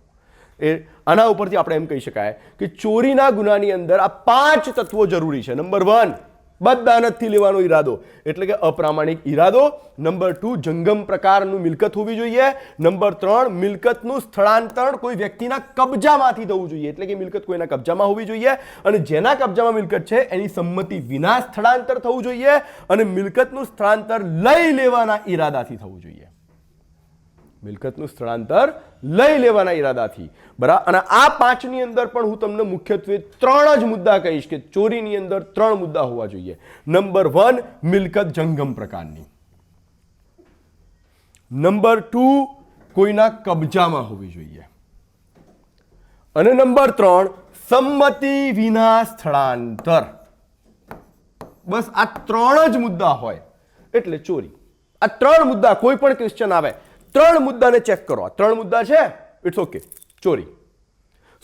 A: એ આના ઉપરથી આપણે એમ કહી શકાય કે ચોરીના ગુનાની અંદર આ 5 તત્વો જરૂરી છે. નંબર 1, બદદાનતથી લેવાનો ઈરાદો એટલે કે અપ્રામાણિક ઈરાદો. નંબર 2, જંગમ પ્રકારનું મિલકત હોવી જોઈએ. નંબર 3, મિલકતનું સ્થળાંતર કોઈ વ્યક્તિના કબજામાંથી થવું જોઈએ એટલે કે મિલકત કોઈના કબજામાં હોવી જોઈએ, અને જેના કબજામાં મિલકત છે એની સંમતિ વિના સ્થળાંતર થવું જોઈએ, અને મિલકતનું સ્થળાંતર લઈ લેવાના ઈરાદાથી થવું જોઈએ. મિલકતનું સ્થળાંતર લઈ લેવાના ઈરાદાથી, બરાબર. અને આ 5ની અંદર પણ હું તમને મુખ્યત્વે 3 જ મુદ્દા કહીશ કે ચોરીની અંદર 3 મુદ્દા હોવા જોઈએ. નંબર 1, મિલકત જંગમ પ્રકારની. નંબર 2, કોઈના કબજામાં હોવી જોઈએ. અને નંબર 3, સંમતિ વિના સ્થળાંતર. બસ આ 3 જ મુદ્દા હોય એટલે ચોરી. આ 3 મુદ્દા, કોઈ પણ ક્વેશ્ચન આવે, 3 મુદ્દાને ચેક કરો. આ 3 મુદ્દા છે, ઇટ્સ ઓકે, ચોરી.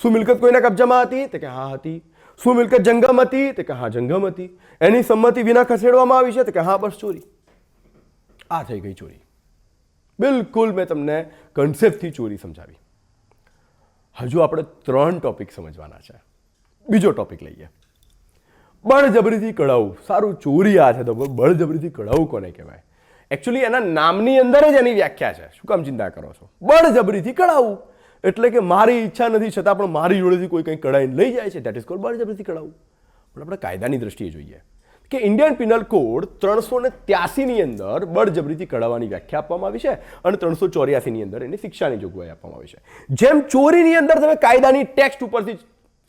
A: શું મિલકત કોઈના કબજામાં હતી? તો કે હા હતી. શું મિલકત જંગમ હતી? તો કે હા જંગમ હતી. એની સંમતિ વિના ખસેડવામાં આવી છે? તો કે હા, બસ ચોરી. આ થઈ ગઈ ચોરી. બિલકુલ મેં તમને કન્સેપ્ટથી ચોરી સમજાવી. હજુ આપણે 3 ટોપિક સમજવાના છે. બીજો ટોપિક લઈએ, બળજબરીથી કઢાવવું. સારું, ચોરી આ છે તો બળજબરીથી કઢાવવું કોને કહેવાય? એકચ્યુઅલી એના નામની અંદર જ એની વ્યાખ્યા છે. શું કામ ચિંતા કરો છો? બળજબરીથી કઢાવવું એટલે કે મારી ઈચ્છા નથી છતાં પણ મારી જોડેથી કોઈ કંઈ કઢાઈને લઈ જાય છે, ધેટ ઇઝ કોલ્ડ બળજબરીથી કઢાવવું. પણ આપણે કાયદાની દ્રષ્ટિએ જોઈએ કે ઇન્ડિયન પિનલ કોડ 383ની અંદર બળજબરીથી કઢાવવાની વ્યાખ્યા આપવામાં આવી છે, અને 384ની અંદર એની શિક્ષાની જોગવાઈ આપવામાં આવી છે. જેમ ચોરીની અંદર તમે કાયદાની ટેક્સ્ટ ઉપરથી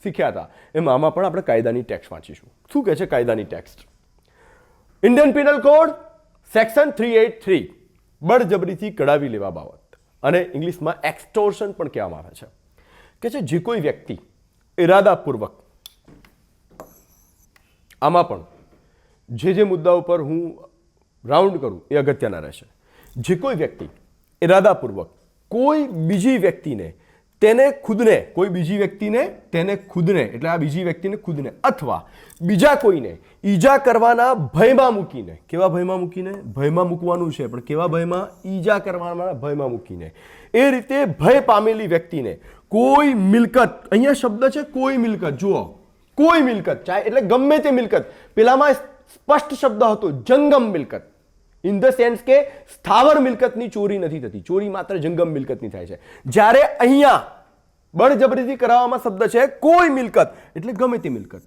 A: શીખ્યા હતા, એમ આમાં પણ આપણે કાયદાની ટેક્સ્ટ વાંચીશું. શું કહે છે કાયદાની text? Indian penal code section 383, બળજબરીથી કઢાવી લેવા બાબત, અને ઇંગ્લિશમાં એક્સટોર્શન પણ કહેવામાં આવે છે, કે છે જે કોઈ વ્યક્તિ ઇરાદાપૂર્વક, આમાં પણ જે મુદ્દા ઉપર હું રાઉન્ડ કરું એ અગત્યના રહેશે. જે કોઈ વ્યક્તિ ઇરાદાપૂર્વક કોઈ બીજી વ્યક્તિને તેને ખુદને, કોઈ બીજી વ્યક્તિને તેને ખુદને એટલે આ બીજી વ્યક્તિને ખુદને અથવા બીજા કોઈને ઈજા કરવાના ભયમાં મૂકીને, કેવા ભયમાં મૂકીને? ભયમાં મૂકવાનું છે, પણ કેવા ભયમાં? ઈજા કરવાના ભયમાં મૂકીને, એ રીતે ભય પામેલી વ્યક્તિને કોઈ મિલકત, અહીંયા શબ્દ છે કોઈ મિલકત, જુઓ, કોઈ મિલકત, ચાહે એટલે ગમે તે મિલકત. પેલામાં સ્પષ્ટ શબ્દ હતો જંગમ મિલકત, ઇન ધ સેન્સ કે સ્થાવર મિલકતની ચોરી નથી થતી, ચોરી માત્ર જંગમ મિલકતની થાય છે. જ્યારે અહીંયા બળજબરીથી કરાવવામાં શબ્દ છે કોઈ મિલકત એટલે ગમે તે મિલકત,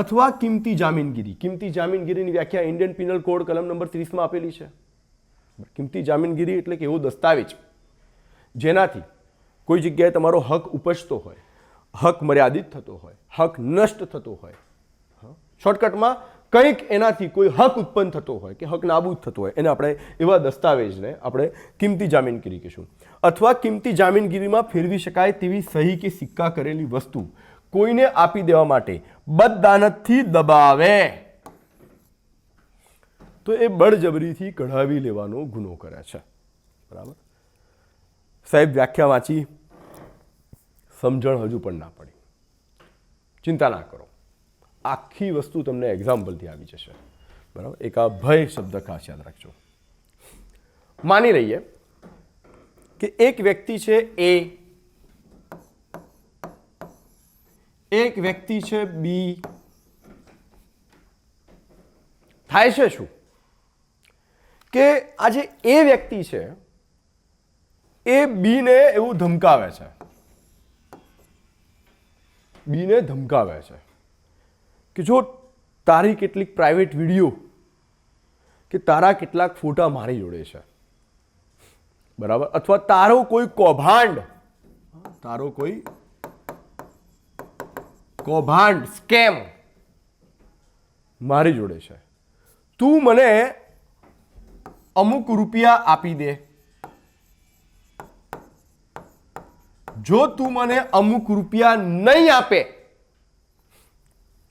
A: અથવા કિંમતી જામીનગીરી. કિંમતી જામીનગીરીની વ્યાખ્યા ઇન્ડિયન પિનલ કોડ કલમ નંબર 30 માં આપેલી છે. કિંમતી જામીનગીરી એટલે કે એવો દસ્તાવેજ જેનાથી કોઈ જગ્યાએ તમારો હક ઉપજતો હોય, હક મર્યાદિત થતો હોય, હક નષ્ટ થતો હોય, શોર્ટકટમાં કંઈક એનાથી કોઈ હક ઉત્પન્ન થતો હોય કે હક નાબૂદ થતો હોય, એને આપણે એવા દસ્તાવેજને આપણે કિંમતી જામીનગીરી કહીશું. અથવા કિંમતી જામીનગીરીમાં ફેરવી શકાય તેવી સહી કે સિક્કા કરેલી વસ્તુ કોઈને આપી દેવા માટે બદદાનતથી દબાવે. તો એ બળજબરીથી કઢાવી લેવાનો ગુનો કરે છે. બરાબર સાહેબ, વ્યાખ્યા વાંચી, સમજણ હજુ પણ ના પડી, ચિંતા ના કરો, આખી વસ્તુ તમને એક્ઝામ્પલથી આવી જશે. બરાબર, એક આ ભય શબ્દ ખાસ યાદ રાખજો. માની લઈએ કે એક વ્યક્તિ છે એ, એક વ્યક્તિ છે બી. થાય છે શું કે આજે એ વ્યક્તિ છે એ બી ને એવું ધમકાવે છે, બી ને ધમકાવે છે કે જો તારી કેટલીક પ્રાઇવેટ વિડીયો કે તારા કેટલાક ફોટા મારી જોડે છે, બરાબર, અથવા તારો કોઈ કૌભાંડ, તારો કોઈ કૌભાંડ, સ્કેમ મારી જોડે છે, તું મને અમુક રૂપિયા આપી દે. જો તું મને અમુક રૂપિયા નહીં આપે,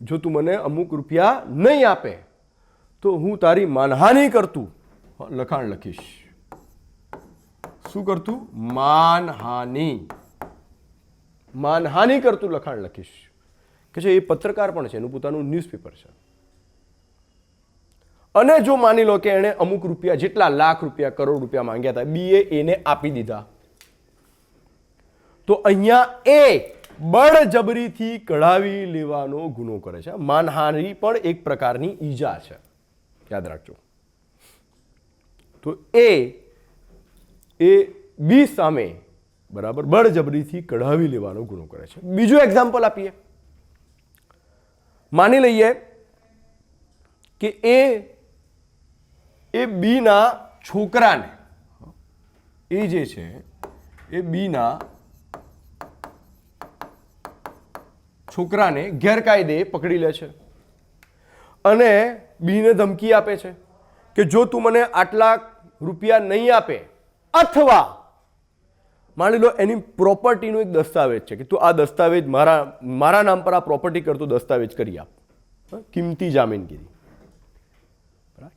A: જો તું મને અમુક રૂપિયા નહીં આપે તો હું તારી માનહાનિ કરતું લખાણ લખીશ. શું કરતું? માનહાનિ. માનહાનિ કરતું લખાણ લખીશ. કે છે એ પત્રકાર પણ છે, એનું પોતાનું ન્યૂઝપેપર છે. અને જો માની લો કે એણે અમુક રૂપિયા, જેટલા લાખ રૂપિયા, કરોડ રૂપિયા માંગ્યા હતા, બીએ એને આપી દીધા, તો અહીંયા એ બળજબરીથી કઢાવી લેવાનો ગુનો કરે છે. માનહાનિ પણ એક પ્રકારની ઈજા છે, યાદ રાખજો. તો એ બી સામે, બરાબર, બળજબરીથી કઢાવી લેવાનો ગુનો કરે છે. બીજું એક્ઝામ્પલ આપીએ. માની લઈએ કે એ બીના છોકરાને, એ જે છે એ બીના છોકરાને ગેરકાયદે પકડી લે છે અને બીને ધમકી આપે છે કે જો તું મને આટલા રૂપિયા નહીં આપે, અથવા માની લો એની પ્રોપર્ટીનો એક દસ્તાવેજ છે કે તું આ દસ્તાવેજ મારા નામ પર આ પ્રોપર્ટી કરતો દસ્તાવેજ કરી આપ, કિંમતી જામીનગીરી,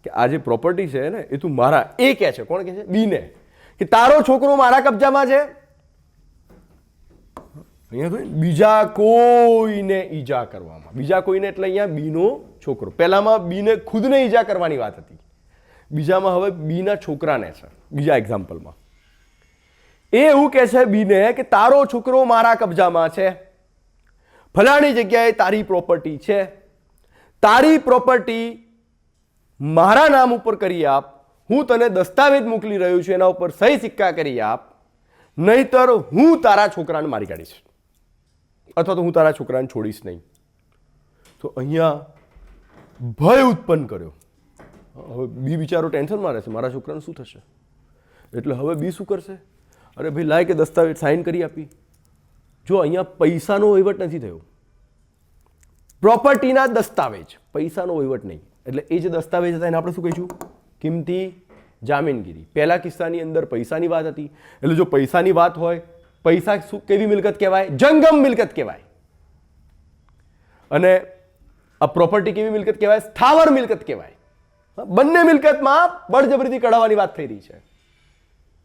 A: કે આ જે પ્રોપર્ટી છે ને એ તું મારા, એ કહે છે, કોણ કહે છે? બીને, કે તારો છોકરો મારા કબજામાં છે. અહીંયા તો બીજા કોઈને ઈજા કરવામાં, બીજા કોઈને એટલે અહીંયા બીનો છોકરો. પહેલામાં બીને ખુદને ઈજા કરવાની વાત હતી, બીજામાં હવે બીના છોકરાને છે. બીજા એક્ઝામ્પલમાં એ એવું કહે છે બીને કે તારો છોકરો મારા કબજામાં છે, ફલાણી જગ્યાએ તારી પ્રોપર્ટી છે, તારી પ્રોપર્ટી મારા નામ ઉપર કરી આપ, હું તને દસ્તાવેજ મોકલી રહ્યો છું, એના ઉપર સહી સિક્કા કરી આપ, નહીતર હું તારા છોકરાને મારી કાઢીશ, અથવા તો હું તારા છોકરાને છોડીશ નહીં. તો અહીંયા ભય ઉત્પન્ન કર્યો. હવે બી બિચારો ટેન્શનમાં રહેશે, મારા છોકરાને શું થશે? એટલે હવે બી શું કરશે? અરે ભાઈ લાય કે દસ્તાવેજ સાઇન કરી આપી. જો અહીંયા પૈસાનો વહીવટ નથી થયો, પ્રોપર્ટીના દસ્તાવેજ, પૈસાનો વહીવટ નહીં. એટલે એ જે દસ્તાવેજ હતા એને આપણે શું કહીશું? કિંમતી જામીનગીરી. પહેલા કિસ્સાની અંદર પૈસાની વાત હતી, એટલે જો પૈસાની વાત હોય, પૈસા શું, કેવી મિલકત કહેવાય? જંગમ મિલકત કહેવાય. અને આ પ્રોપર્ટી કેવી મિલકત કહેવાય? સ્થાવર મિલકત કહેવાય. બંને મિલકતમાં બળજબરીથી કઢાવવાની વાત થઈ રહી છે,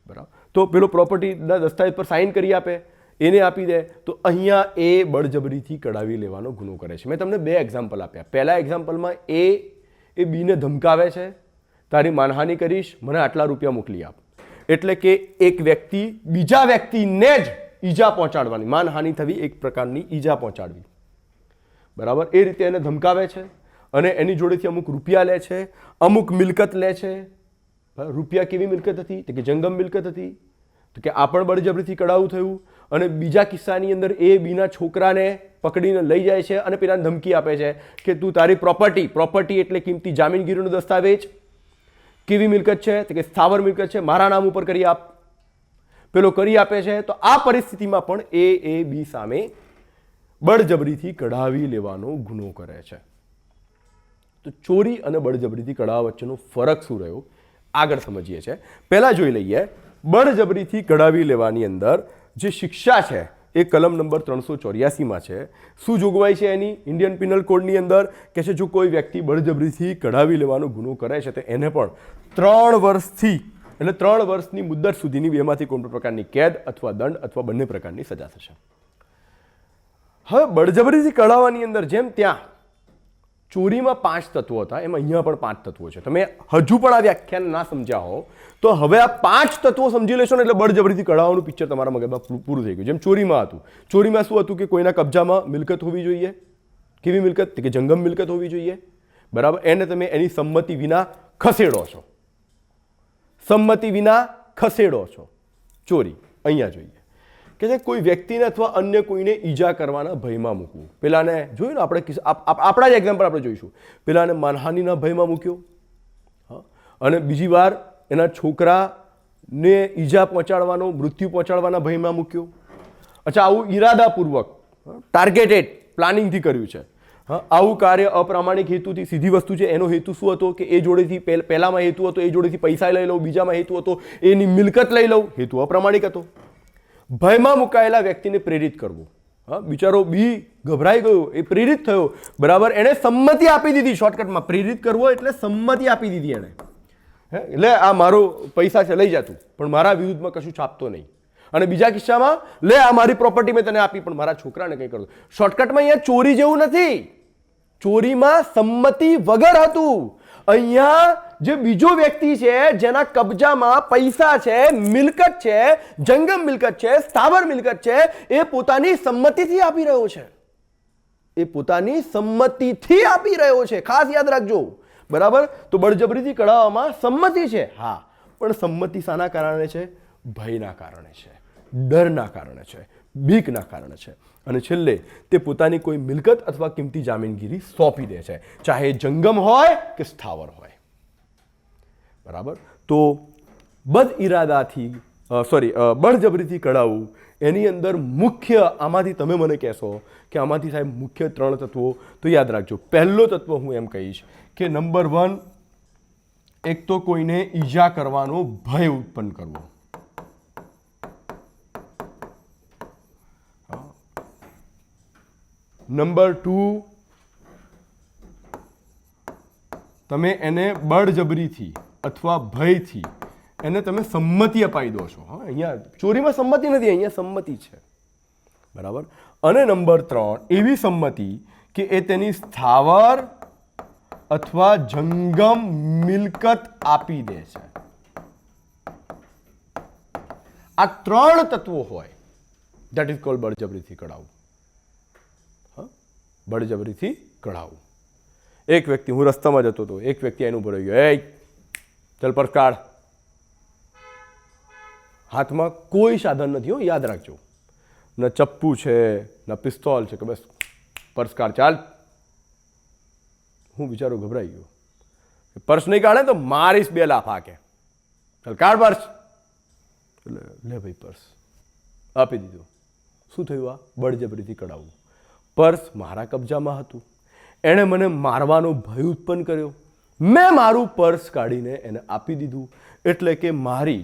A: બરાબર. તો પેલો પ્રોપર્ટીના દસ્તાવેજ પર સાઇન કરી આપે, એને આપી દે, તો અહીંયા એ બળજબરીથી કઢાવી લેવાનો ગુનો કરે છે. મેં તમને બે એક્ઝામ્પલ આપ્યા. પહેલા એક્ઝામ્પલમાં એ બીને ધમકાવે છે, તારી માનહાનિ કરીશ, મને આટલા રૂપિયા મોકલી આપ. એટલે કે એક વ્યક્તિ બીજા વ્યક્તિને જ ઈજા પહોંચાડવાની, માનહાનિ થવી, એક પ્રકારની ઈજા પહોંચાડવી, બરાબર. એ રીતે એને ધમકાવે છે અને એની જોડેથી અમુક રૂપિયા લે છે, અમુક મિલકત લે છે. રૂપિયા કેવી મિલકત હતી? તો કે જંગમ મિલકત હતી. તો કે આ પણ બળજબરીથી કઢાવું થયું. અને બીજા કિસ્સાની અંદર એ બીના છોકરાને પકડીને લઈ જાય છે અને પેલાને ધમકી આપે છે કે તું તારી પ્રોપર્ટી એટલે કિંમતી જામીનગીરીનો દસ્તાવેજ, કેવી મિલકત છે? તો કે સ્થાવર મિલકત છે, મારા નામ ઉપર કરી આપ. પેલો કરી આપે છે. તો આ પરિસ્થિતિમાં પણ એ બી સામે બળજબરીથી કઢાવી લેવાનો ગુનો કરે છે. તો ચોરી અને બળજબરીથી કઢાવવા વચ્ચેનો ફરક શું રહ્યો આગળ સમજીએ છીએ. પહેલા જોઈ લઈએ બળજબરીથી કઢાવી લેવાની અંદર જે શિક્ષા છે એ કલમ નંબર 384 છે. શું જોગવાઈ છે એની ઇન્ડિયન પિનલ કોડની અંદર? કે છે જો કોઈ વ્યક્તિ બળજબરીથી કઢાવી લેવાનો ગુનો કરે છે તો એને પણ 3 વર્ષથી એટલે 3 વર્ષની મુદ્દત સુધીની બેમાંથી કોઈ પણ પ્રકારની કેદ અથવા દંડ અથવા બંને પ્રકારની સજા થશે. હવે બળજબરીથી કઢાવવાની અંદર જેમ ત્યાં ચોરીમાં 5 તત્વો હતા, એમ અહીંયા પણ 5 તત્વો છે. તમે હજુ પણ આ વ્યાખ્યાન ના સમજ્યા હો તો હવે આ 5 તત્વો સમજી લેશો ને એટલે બળજબરીથી કઢાવવાનું પિક્ચર તમારા મગજમાં પૂરું થઈ ગયું. જેમ ચોરીમાં હતું, ચોરીમાં શું હતું કે કોઈના કબજામાં મિલકત હોવી જોઈએ. કેવી મિલકત? કે જંગમ મિલકત હોવી જોઈએ, બરાબર. એને તમે એની સંમતિ વિના ખસેડો છો, સંમતિ વિના ખસેડો છો. ચોરી અહીંયા જોઈએ કે જે કોઈ વ્યક્તિને અથવા અન્ય કોઈને ઈજા કરવાના ભયમાં મૂકવું. પેલાને જોયું ને આપણે, આપણા જ એક્ઝામ્પલ આપણે જોઈશું. પેલાને માનહાનિના ભયમાં મૂક્યો, હા, અને બીજી વાર એના છોકરાને ઈજા પહોંચાડવાનો, મૃત્યુ પહોંચાડવાના ભયમાં મૂક્યો. અચ્છા, આવું ઈરાદાપૂર્વક ટાર્ગેટેડ પ્લાનિંગથી કર્યું છે. હા, આવું કાર્ય અપ્રામાણિક હેતુથી, સીધી વસ્તુ છે, એનો હેતુ શું હતો કે એ જોડેથી પહેલામાં હેતુ હતો એ જોડેથી પૈસા લઈ લઉં, બીજામાં હેતુ હતો એની મિલકત લઈ લઉં, હેતુ અપ્રામાણિક હતો. ભયમાં મુકાયેલા વ્યક્તિને પ્રેરિત કરવું. હા, બિચારો બી ગભરાઈ ગયો, એ પ્રેરિત થયો, બરાબર. એણે સંમતિ આપી દીધી. શોર્ટકટમાં પ્રેરિત કરવો એટલે સંમતિ આપી દીધી એણે. એટલે આ મારો પૈસા છે, લઈ જતું, પણ મારા વિરુદ્ધમાં કશું છાપતો નહીં. અને બીજા કિસ્સામાં લે આ મારી પ્રોપર્ટી મેં તને આપી પણ મારા છોકરાને કંઈ કરતો. શોર્ટકટમાં અહીંયા ચોરી જેવું નથી. ચોરીમાં સંમતિ વગર હતું. અહીંયા જે બીજો વ્યક્તિ છે જેના કબજામાં પૈસા છે, મિલકત છે, જંગમ મિલકત છે, સ્થાવર મિલકત છે, એ પોતાની સંમતિથી આપી રહ્યો છે. એ પોતાની સંમતિથી આપી રહ્યો છે. ખાસ યાદ રાખજો, બરાબર. તો બળજબરીથી કઢાવવામાં સંમતિ છે, હા, પણ સંમતિ શાના કારણે છે? ભયના કારણે છે, ડરના કારણે છે, બીકના કારણે છે. અને છેલ્લે તે પોતાની કોઈ મિલકત અથવા કિંમતી જામીનગીરી સોંપી દે છે, ચાહે જંગમ હોય કે સ્થાવર હોય, બરાબર. તો બળજબરીથી કઢાવવું એની અંદર મુખ્ય, આમાંથી તમે મને કહેશો કે આમાંથી સાહેબ મુખ્ય 3 તત્વો, તો યાદ રાખજો. પહેલો તત્વ હું એમ કહીશ કે નંબર 1, એક તો કોઈને ઈજા કરવાનો ભય ઉત્પન્ન કરવો. નંબર 2, તમે એને બળજબરીથી અથવા ભયથી એને તમે સંમતિ અપાઈ દો છો. હા, અહીંયા ચોરીમાં સંમતિ નથી, અહીંયા સંમતિ છે, બરાબર. અને નંબર 3, એવી સંમતિ કે એ તેની સ્થાવર અથવા જંગમ મિલકત આપી દે છે. આ 3 તત્વો હોય, ધેટ ઇઝ કોલ્ડ બળજબરીથી કઢાવવું. બળજબરીથી કઢાવવું. એક વ્યક્તિ, હું રસ્તામાં જતો હતો, એક વ્યક્તિ એનું ઉપર ગયો, એ ચલ પર્સ કાઢ. હાથમાં કોઈ સાધન નથી, હો, યાદ રાખજો. ન ચપ્પુ છે, ન પિસ્તોલ છે, કે બસ પર્સ કાઢ, ચાલ. હું બિચારો ગભરાઈ ગયો. પર્સ નહીં કાઢે તો મારીશ 2 લાફા, કે ચાલ કાઢ પર્સ. એટલે લે ભાઈ પર્સ આપી દીધું. શું થયું? આ બળજબરીથી કઢાવવું. પર્સ મારા કબજામાં હતું, એણે મને મારવાનો ભય ઉત્પન્ન કર્યો, મેં મારું પર્સ કાઢીને એને આપી દીધું. એટલે કે મારી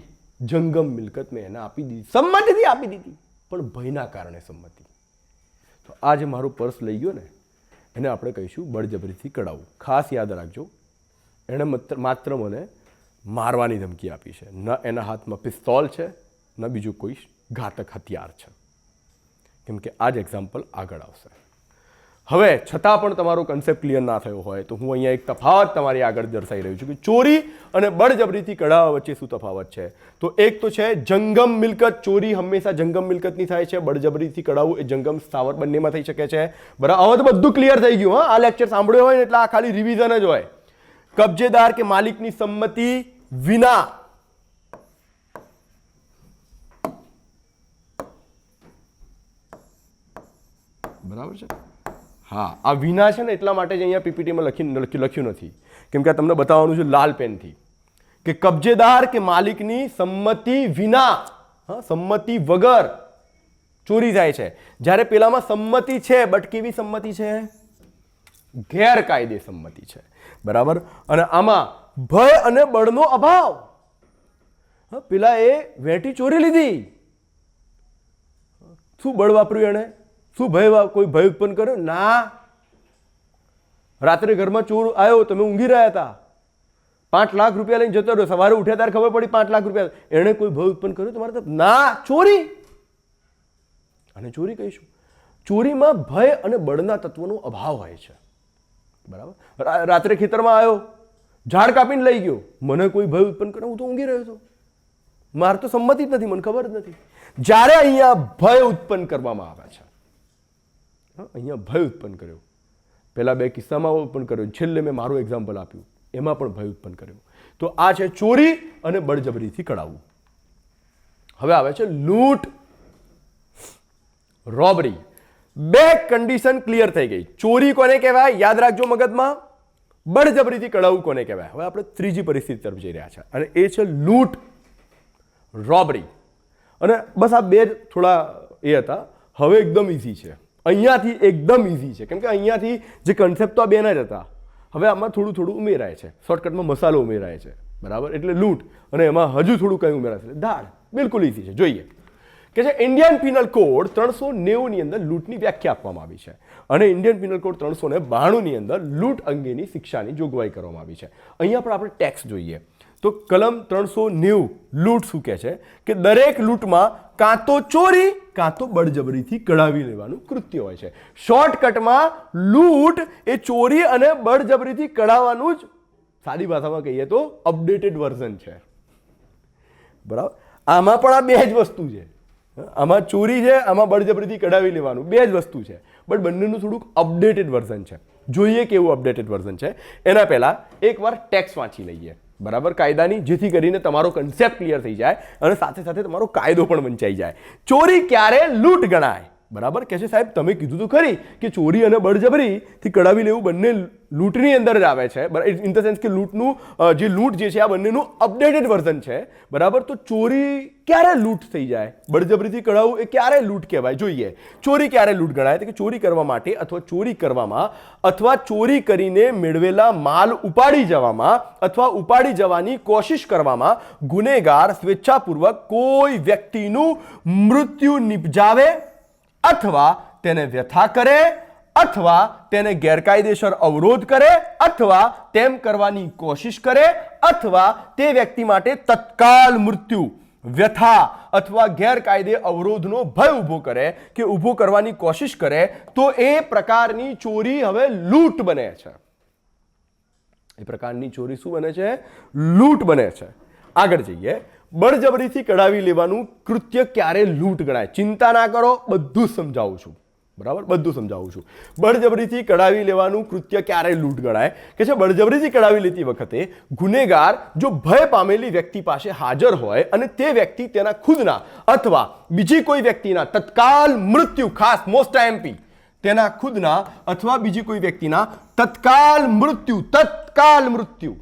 A: જંગમ મિલકત મેં એને આપી દીધી, સંમતિથી આપી દીધી, પણ ભયના કારણે સંમતિ. તો આ જે મારું પર્સ લઈ ગયો ને, એને આપણે કહીશું બળજબરીથી કઢાવવું. ખાસ યાદ રાખજો, એણે માત્ર મને મારવાની ધમકી આપી છે, ન એના હાથમાં પિસ્તોલ છે, ન બીજું કોઈ ઘાતક હથિયાર છે. કેમ કે આ જ એક્ઝામ્પલ આગળ આવશે. હવે છતાં પણ તમારો કન્સેપ્ટ ક્લિયર ના થયો હોય તો હું અહીંયા એક તફાવત તમારી આગળ દર્શાવી રહ્યું છું કે ચોરી અને બળજબરીથી કઢાવવા વચ્ચે શું તફાવત છે. તો એક તો છે જંગમ મિલકત. ચોરી હંમેશા જંગમ મિલકતની થાય છે, બળજબરીથી કઢાવવું એ જંગમ સ્થાવર બંનેમાં થઈ શકે છે, બરાબર. હવે તો બધું ક્લિયર થઈ ગયું. હા, આ લેક્ચર સાંભળ્યો હોય ને એટલે આ ખાલી રિવિઝન જ હોય. કબજેદાર કે માલિકની સંમતિ વિના બરાબર છે. હા, આ વિના છે ને એટલા માટે જ અહીંયા પીપીટીમાં લખ્યું નથી, કેમ કે આ તમને બતાવવાનું છે લાલ પેનથી કે કબજેદાર કે માલિકની સંમતિ વિના, હા, સંમતિ વગર ચોરી થાય છે. જ્યારે પેલામાં સંમતિ છે, બટ કેવી સંમતિ છે? ગેરકાયદે સંમતિ છે, બરાબર. અને આમાં ભય અને બળનો અભાવ. પેલા એ વેટી ચોરી લીધી, શું બળ વાપર્યું એણે? શું કોઈ ભય ઉત્પન્ન કર્યો? ના. રાત્રે ઘરમાં ચોર આવ્યો, તમે ઊંઘી રહ્યા હતા, 5 લાખ રૂપિયા લઈને જતો રહ્યો, સવારે ઉઠ્યા ત્યારે ખબર પડી 5 લાખ રૂપિયા, એણે કોઈ ભય ઉત્પન્ન કર્યો તમારે? ના, ચોરી. અને ચોરી કહીશું. ચોરીમાં ભય અને બળના તત્વોનો અભાવ હોય છે. બરાબર. રાત્રે ખેતરમાં આવ્યો, ઝાડ કાપીને લઈ ગયો, મને કોઈ ભય ઉત્પન્ન કર્યો? હું તો ઊંઘી રહ્યો હતો, મારે તો સંમતિ જ નથી, મને ખબર જ નથી. જ્યારે અહીંયા ભય ઉત્પન્ન કરવામાં આવે છે, અહીંયા ભય ઉત્પન્ન કર્યો, પહેલા 2 કિસ્સામાં ઉત્પન્ન કર્યો, છેલ્લે મેં મારું એક્ઝામ્પલ આપ્યું, એમાં પણ ભય ઉત્પન્ન કર્યો. તો આ છે ચોરી અને બળજબરીથી કઢાવવું. હવે આવે છે લૂંટ, રોબરી. 2 કન્ડિશન ક્લિયર થઈ ગઈ. ચોરી કોને કહેવાય? યાદ રાખજો મગજમાં. બળજબરીથી કઢાવવું કોને કહેવાય? હવે આપણે ત્રીજી પરિસ્થિતિ તરફ જઈ રહ્યા છે, અને એ છે લૂંટ, રોબરી. અને બસ આ 2 થોડા એ હતા. હવે એકદમ ઇઝી છે. અહીંયાથી એકદમ ઇઝી છે, કેમ કે અહીંયાથી જે કન્સેપ્ટ તો આ 2 જ હતા, હવે આમાં થોડું થોડું ઉમેરાય છે. શોર્ટકટમાં મસાલો ઉમેરાય છે. બરાબર. એટલે લૂંટ, અને એમાં હજુ થોડું કંઈ ઉમેરાય છે, દાળ. બિલકુલ ઇઝી છે. જોઈએ કે જે ઇન્ડિયન પિનલ કોડ 390 ની અંદર લૂંટની વ્યાખ્યા આપવામાં આવી છે, અને ઇન્ડિયન પિનલ કોડ 392 ની અંદર લૂંટ અંગેની શિક્ષાની જોગવાઈ કરવામાં આવી છે. અહીંયા પણ આપણે ટેક્સ જોઈએ તો કલમ 390 લૂંટ શું કહે છે કે દરેક લૂંટમાં કાં તો ચોરી કાં તો બળજબરીથી કઢાવી લેવાનું કૃત્ય હોય છે. શોર્ટકટમાં લૂંટ એ ચોરી અને બળજબરીથી કઢાવવાનું જ, સાદી ભાષામાં કહીએ તો અપડેટેડ વર્ઝન છે. બરાબર. આમાં પણ આ 2 જ વસ્તુ છે. આમાં ચોરી છે, આમાં બળજબરીથી કઢાવી લેવાનું, 2 જ વસ્તુ છે, બટ બંનેનું થોડુંક અપડેટેડ વર્ઝન છે. જોઈએ કેવું અપડેટેડ વર્ઝન છે. એના પહેલા એકવાર ટેક્સ વાંચી લઈએ. બરાબર. કાયદાની, જેથી કરીને તમારો કન્સેપ્ટ ક્લિયર થઈ જાય અને સાથે સાથે તમારો કાયદો પણ વંચાઈ જાય. ચોરી ક્યારે લૂંટ ગણાય? બરાબર. કે છે સાહેબ તમે કીધું તો ખરી કે ચોરી અને બળજબરીથી કઢાવી લેવું બંને લૂંટની અંદર જ આવે છે. ઇન ધ સેન્સ કે લૂંટનું જે લૂંટ જે છે આ બંનેનું અપડેટેડ વર્ઝન છે. બરાબર. તો ચોરી ક્યારે લૂંટ થઈ જાય? બળજબરીથી કઢાવવું એ ક્યારે લૂંટ કહેવાય? જોઈએ. ચોરી ક્યારે લૂંટ ગણાય? તો કે ચોરી કરવા માટે અથવા ચોરી કરવામાં અથવા ચોરી કરીને મેળવેલા માલ ઉપાડી જવામાં અથવા ઉપાડી જવાની કોશિશ કરવામાં ગુનેગાર સ્વેચ્છાપૂર્વક કોઈ વ્યક્તિનું મૃત્યુ નિપજાવે અથવા તેને વ્યથા કરે અથવા તેને ગેરકાયદેસર અવરોધ કરે અથવા તેમ કરવાની કોશિશ કરે અથવા તે વ્યક્તિ માટે તત્કાલ મૃત્યુ, વ્યથા અથવા ગેરકાયદે અવરોધનો ભય ઊભો કરે કે ઊભો કરવાની કોશિશ કરે, તો એ પ્રકારની ચોરી હવે લૂંટ બને છે. એ પ્રકારની ચોરી શું બને છે? લૂંટ બને છે. આગળ જઈએ. બળજબરીથી કઢાવી લેવાનું કૃત્ય ક્યારે લૂંટ ગણાય? ચિંતા ના કરો, બધું સમજાવું છું. બરાબર. બધું સમજાવું છું. બળજબરીથી કઢાવી લેવાનું કૃત્ય ક્યારે લૂંટ ગણાય? કે છે બળજબરીથી કઢાવી લેતી વખતે ગુનેગાર જો ભય પામેલી વ્યક્તિ પાસે હાજર હોય અને તે વ્યક્તિ તેના ખુદના અથવા બીજી કોઈ વ્યક્તિના તત્કાલ મૃત્યુ, ખાસ મોસ્ટ આઈએમપી, તેના ખુદના અથવા બીજી કોઈ વ્યક્તિના તત્કાલ મૃત્યુ,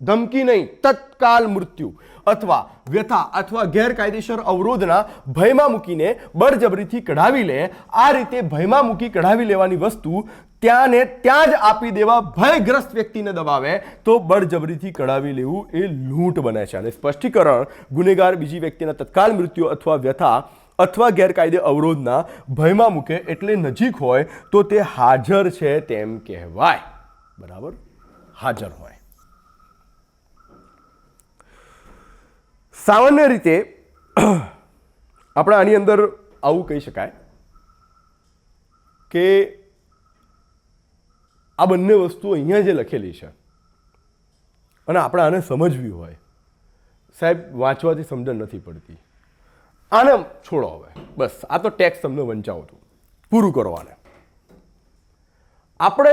A: ધમકી નહીં, તત્કાલ મૃત્યુ અથવા વ્યથા અથવા ગેરકાયદેસર અવરોધના ભયમાં મૂકીને બળજબરીથી કઢાવી લે. આ રીતે ભયમાં મૂકી કઢાવી લેવાની વસ્તુ ત્યાં જ આપી દેવા ભયગ્રસ્ત વ્યક્તિને દબાવે તો બળજબરીથી કઢાવી લેવું એ લૂંટ બને છે. અને સ્પષ્ટીકરણ: ગુનેગાર બીજી વ્યક્તિના તત્કાલ મૃત્યુ અથવા વ્યથા અથવા ગેરકાયદે અવરોધના ભયમાં મૂકે એટલે નજીક હોય તો તે હાજર છે તેમ કહેવાય. બરાબર. હાજર હોય. સામાન્ય રીતે આપણે આની અંદર આવું કહી શકાય કે આ બંને વસ્તુઓ અહીંયા જે લખેલી છે અને આપણે આને સમજવી હોય, સાહેબ વાંચવાથી સમજણ નથી પડતી, આને છોડો હવે, બસ આ તો ટેક્સ તમને વંચાવું હતું, પૂરું કરો આને. આપણે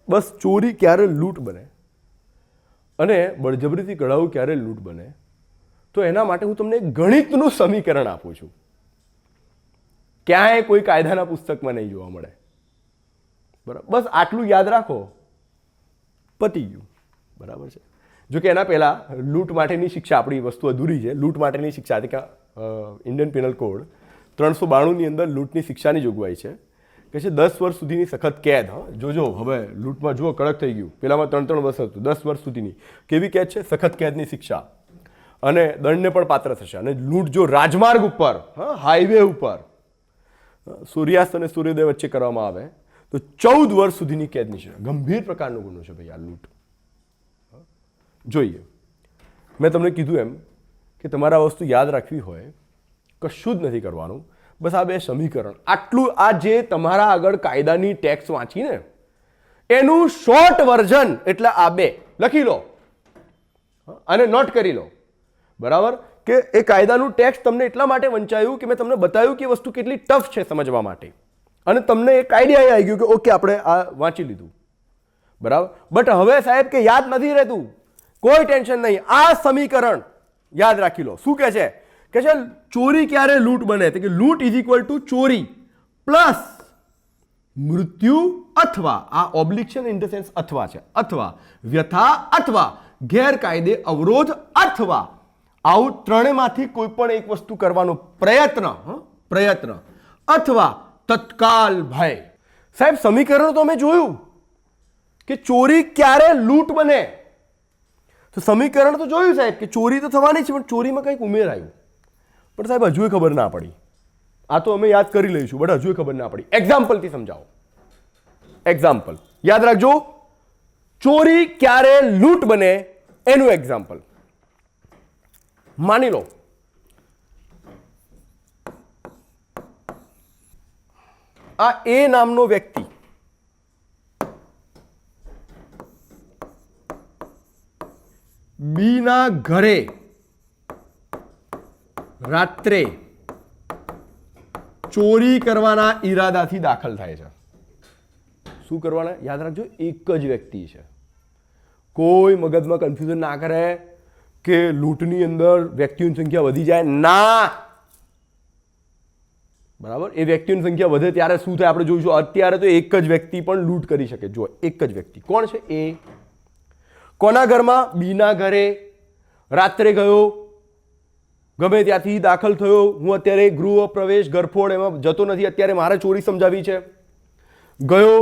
A: બસ ચોરી ક્યારે લૂંટ બને અને બળજબરીથી કઢાવવું ક્યારે લૂંટ બને, તો એના માટે હું તમને ગણિતનું સમીકરણ આપું છું. ક્યાંય કોઈ કાયદાના પુસ્તકમાં નહીં જોવા મળે. બરાબર. બસ આટલું યાદ રાખો, પતી ગયું. બરાબર છે. જો કે એના પહેલા લૂંટ માટેની શિક્ષા, આપણી વસ્તુ અધૂરી છે. લૂંટ માટેની શિક્ષા એટલે કે ઇન્ડિયન પિનલ કોડ 392 ની અંદર લૂંટની શિક્ષાની જોગવાઈ છે કે છે 10 વર્ષ સુધીની સખત કેદ. જોજો હવે લૂંટમાં જુઓ કડક થઈ ગયું, પેલામાં 3 વર્ષ હતું, 10 વર્ષ સુધીની કેવી કેદ છે? સખત કેદની શિક્ષા, અને દંડને પણ પાત્ર થશે. અને લૂંટ જો રાજમાર્ગ ઉપર, હાઈવે ઉપર સૂર્યાસ્ત અને સૂર્યોદય વચ્ચે કરવામાં આવે તો 14 વર્ષ સુધીની કેદની સજા. ગંભીર પ્રકારનો ગુનો છે ભાઈ આ લૂંટ. જોઈએ, મેં તમને કીધું એમ કે તમારે આ વસ્તુ યાદ રાખવી હોય, કશું જ નથી કરવાનું, બસ આ બે સમીકરણ, આટલું, આ જે તમારા આગળ કાયદાની ટેક્સ વાંચીને એનું શોર્ટ વર્ઝન એટલે આ બે લખી લો અને નોટ કરી લો. બરાબર? કે એ કાયદાનું ટેક્સ્ટ તમને એટલા માટે વંચાયું કે મેં તમને બતાવ્યું કે વસ્તુ કેટલી ટફ છે સમજવા માટે, અને તમને એક આઈડિયા આવી ગયું કે ઓકે આપણે આ વાંચી લીધું. બરાબર? બટ હવે સાહેબ કે યાદ નથી રહેતું, કોઈ ટેન્શન નહીં, આ સમીકરણ યાદ રાખી લો. શું કહે છે? કે છે ચોરી ક્યારે લૂંટ બને? તો કે લૂંટ ઇઝ ઇક્વલ ટુ ચોરી પ્લસ મૃત્યુ અથવા, આ ઓબ્લિક છે ને, ઇન ધ સેન્સ અથવા છે, અથવા વ્યથા અથવા ગેરકાયદે અવરોધ અથવા આવું ત્રણેયમાંથી કોઈ પણ એક વસ્તુ કરવાનો પ્રયત્ન અથવા તત્કાલ ભય. સાહેબ સમીકરણ તો અમે જોયું કે ચોરી ક્યારે લૂંટ બને, તો સમીકરણ તો જોયું સાહેબ કે ચોરી તો થવાની છે, પણ ચોરીમાં કંઈક ઉમેરાયું, પણ સાહેબ હજુ ખબર ના પડી. આ તો અમે યાદ કરી લઈશું, બટ હજુ ખબર ના પડી. એક્ઝામ્પલથી સમજાવો. એક્ઝામ્પલ યાદ રાખજો, ચોરી ક્યારે લૂંટ બને એનું એક્ઝામ્પલ. માની લો આ એ નામનો વ્યક્તિ બી ના ઘરે રાત્રે ચોરી કરવાના ઈરાદાથી દાખલ થાય છે. શું કરવાના? યાદ રાખજો, એક જ વ્યક્તિ છે. કોઈ મગજમાં કન્ફ્યુઝન ના કરે કે લૂંટની અંદર વ્યક્તિઓની સંખ્યા વધી જાય, ના. બરાબર? એ વ્યક્તિઓની સંખ્યા વધે ત્યારે શું થાય આપણે જોઈશું. અત્યારે તો એક જ વ્યક્તિ પણ લૂંટ કરી શકે. જો એક જ વ્યક્તિ કોણ છે? એ કોના ઘરમાં? બી ના ઘરે રાત્રે ગયો, ગમે ત્યાંથી દાખલ થયો. હું અત્યારે ગૃહ પ્રવેશ ઘરફોડ એમાં જતો નથી, અત્યારે મારે ચોરી સમજાવી છે. ગયો,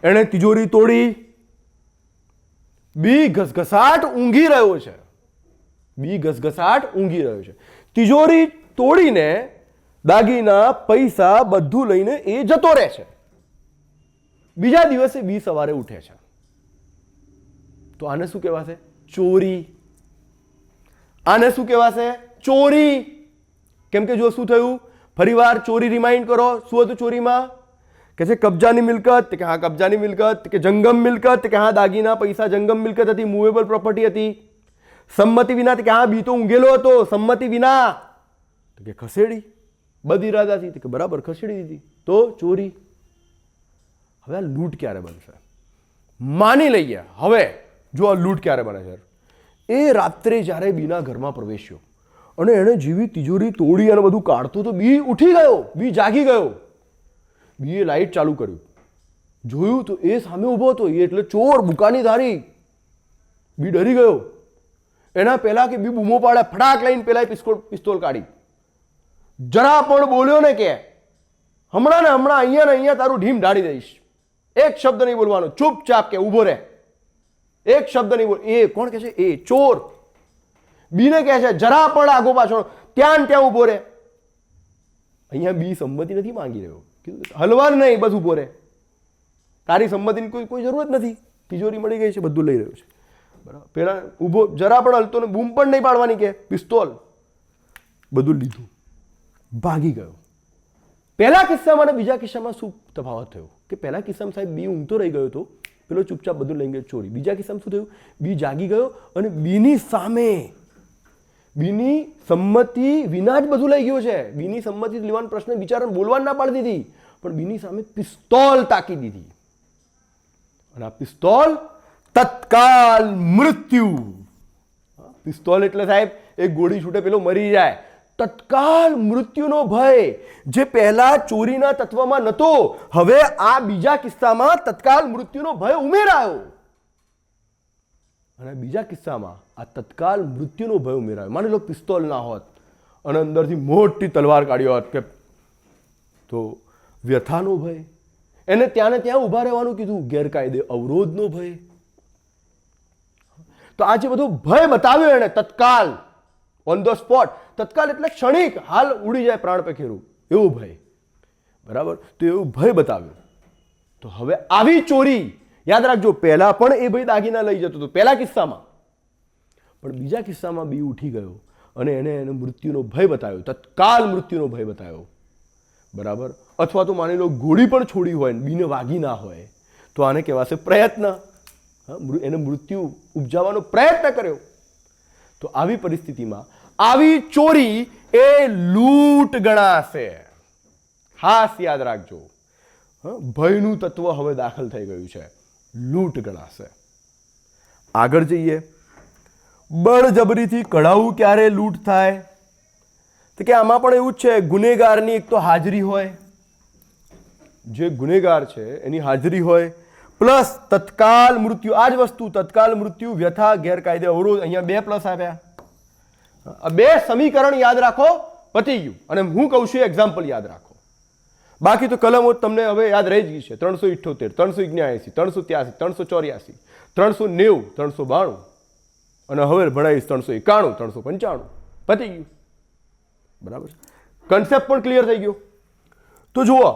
A: એણે તિજોરી તોડી, બી ઘસઘસાટ ઊંઘી રહ્યો છે. બી ઘસઘસાટ ઊંઘી રહ્યો છે. તિજોરી તોડીને દાગીના પૈસા બધું લઈને એ જતો રહે છે. બીજા દિવસે બી સવારે ઉઠે છે. તો આને શું કહેવાશે? ચોરી. આને શું કહેવાશે? ચોરી. કેમ કે જો શું થયું, ફરીવાર ચોરી રિમાઇન્ડ કરો. શું હતું ચોરીમાં? કે છે કબજાની મિલકત, કે હા કબજાની મિલકત, કે જંગમ મિલકત, કે હા દાગીના પૈસા જંગમ મિલકત હતી, મૂવેબલ પ્રોપર્ટી હતી. સંમતિ વિના, કે હા બી તો ઊંઘેલો હતો, સંમતિ વિના, કે ખસેડી બધી ઈરાદાથી, કે બરાબર ખસેડી દીધી, તો ચોરી. હવે આ લૂંટ ક્યારે બનશે? માની લઈએ હવે જો આ લૂંટ ક્યારે બને છે, એ રાત્રે જ્યારે બીના ઘરમાં પ્રવેશ્યો અને એણે જેવી તિજોરી તોડી અને બધું કાઢતું તો બી ઉઠી ગયો, બી જાગી ગયો. બીએ લાઈટ ચાલુ કર્યું, જોયું તો એ સામે ઊભો હતો, એ એટલે ચોર, બુકાની ધારી. બી ડરી ગયો. એના પહેલા કે બી બૂમો પાડે, ફટાક લઈને પેલા પિસ્તોલ કાઢી. જરા પણ બોલ્યો ને કે હમણાં ને હમણાં અહીંયા ને અહીંયા તારું ઢીમ ઢાળી દઈશ. એક શબ્દ નહીં બોલવાનો, ચૂપચાપ કે ઊભો રહે. એક શબ્દ નહીં બોલ. એ કોણ કે છે? એ ચોર. બીને કહે છે જરા પણ આગો પાછળ, ત્યાં ને ત્યાં ઊભો રહે. અહીંયા બી સંમતિ નથી માંગી રહ્યો, હલવાનું નહીં, બસ ઊભો રહે. તારી સંમતિની કોઈ જરૂરત નથી, તિજોરી મળી ગઈ છે, બધું લઈ રહ્યો છે. બરાબર? પેલા ઊભો, જરા પણ હલતો ને, બૂમ પણ નહીં પાડવાની, કે પિસ્તોલ, બધું લીધું, ભાગી ગયો. પહેલા કિસ્સામાં અને બીજા કિસ્સામાં શું તફાવત થયો? કે પહેલા કિસ્સામાં સાહેબ બી ઊંઘતો રહી ગયો હતો, પેલો ચૂપચાપ બધું લઈ ગયો ચોરી. બીજા કિસ્સામાં શું થયું? બી જાગી ગયો અને બીની સામે, બીની સંમતિ વિના જ બધું લઈ ગયો છે. બીની સંમતિ લેવાનો પ્રશ્ન બિચારાને બોલવાનું ના પાડી દીધી, પણ બીની સામે પિસ્તોલ તાકી દીધી. અને આ પિસ્તોલ તત્કાલ મૃત્યુ. પિસ્તોલ એટલે સાહેબ એક ગોળી છૂટે પેલો મરી જાય. તત્કાલ મૃત્યુનો ભય જે પહેલા ચોરીના તત્વમાં નહોતો, હવે આ બીજા કિસ્સામાં તત્કાલ મૃત્યુનો ભય ઉમેરાયો. અને બીજા કિસ્સામાં આ તત્કાલ મૃત્યુનો ભય ઉમેરાયો. માની લો પિસ્તોલ ના હોત અને અંદરથી મોટી તલવાર કાઢી હોત, કે તો વ્યથાનો ભય, એને ત્યાં ને ત્યાં ઊભા રહેવાનું કીધું, ગેરકાયદે અવરોધનો ભય. તો આ જે બધો ભય બતાવ્યો એને, તત્કાલ, ઓન ધ સ્પોટ, તત્કાલ એટલે ક્ષણિક, હાલ ઉડી જાય પ્રાણ પેખેરું, એવો ભય. બરાબર, તો એવું ભય બતાવ્યો. તો હવે આવી ચોરી યાદ રાખજો, પહેલા પણ એ ભાઈ દાગીના લઈ જતો હતો પહેલા કિસ્સામાં, પણ બીજા કિસ્સામાં બી ઉઠી ગયો અને એને મૃત્યુનો ભય બતાવ્યો, તત્કાલ મૃત્યુનો ભય બતાવ્યો. બરાબર, અથવા તો માની લો ગોળી પણ છોડી હોય, બીને વાગી ના હોય, તો આને કહેવાશે પ્રયત્ન. એને મૃત્યુ ઉપજાવવાનો પ્રયત્ન કર્યો. તો આવી પરિસ્થિતિમાં આવી ચોરી એ લૂંટ ગણાશે. ખાસ યાદ રાખજો, ભયનું તત્વ હવે દાખલ થઈ ગયું છે, લૂંટ ગણાશે. આગળ જઈએ. બળજબરીથી કઢાવવું ક્યારે લૂંટ થાય? તો કે આમાં પણ એવું જ છે, ગુનેગારની એક તો હાજરી હોય, જે ગુનેગાર છે એની હાજરી હોય, પ્લસ તત્કાલ મૃત્યુ. આ જ વસ્તુ, તત્કાલ મૃત્યુ, વ્યથા, ગેરકાયદે અવરોધ. અહીંયા 2 પ્લસ આપ્યા. આ 2 સમીકરણ યાદ રાખો, પતી ગયું. અને હું કહું છું એક્ઝામ્પલ યાદ રાખો, બાકી તો કલમો તમને હવે યાદ રહી જ ગઈ છે. 378, 379, 383, 384, 390, 392 અને હવે ભણાવીશ 391, 395. પતી ગયું. બરાબર, કન્સેપ્ટ પણ ક્લિયર થઈ ગયો. તો જુઓ,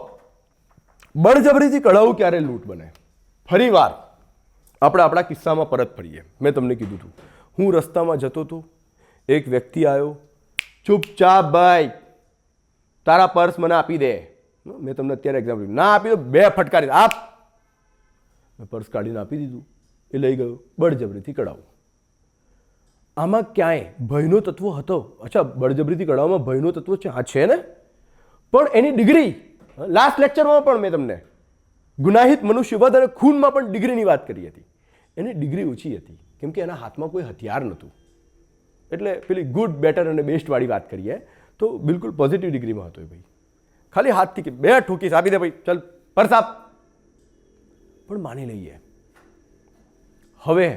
A: બળજબરીથી કઢાવવું ક્યારે લૂંટ બને? ફરી વાર આપણે આપણા કિસ્સામાં પરત ફરીએ. મેં તમને કીધું હતું, હું રસ્તામાં જતો હતો, એક વ્યક્તિ આવ્યો, ચૂપચાપ ભાઈ તારા પર્સ મને આપી દે. મેં તમને અત્યારે એક્ઝામ્પલ ના આપી દો, 2 ફટકારી આપ. મેં પર્સ કાઢીને આપી દીધું, એ લઈ ગયો. બળજબરીથી કઢાવું. આમાં ક્યાંય ભયનો તત્વ હતો? અચ્છા, બળજબરીથી કઢાવવામાં ભયનો તત્વ છે, હા છે ને, પણ એની ડિગ્રી, લાસ્ટ લેક્ચરમાં પણ મેં તમને ગુનાહિત મનુષ્યવધ અને ખૂનમાં પણ ડિગ્રીની વાત કરી હતી. એની ડિગ્રી ઓછી હતી, કેમ કે એના હાથમાં કોઈ હથિયાર નહોતું. એટલે પેલી ગુડ, બેટર અને બેસ્ટ વાળી વાત કરીએ તો બિલકુલ પોઝિટિવ ડિગ્રીમાં હતો એ ભાઈ. ખાલી હાથથી કે 2 ઠોકીસ આપી દે ભાઈ, ચાલ પર્સ આપ. પણ માની લઈએ, હવે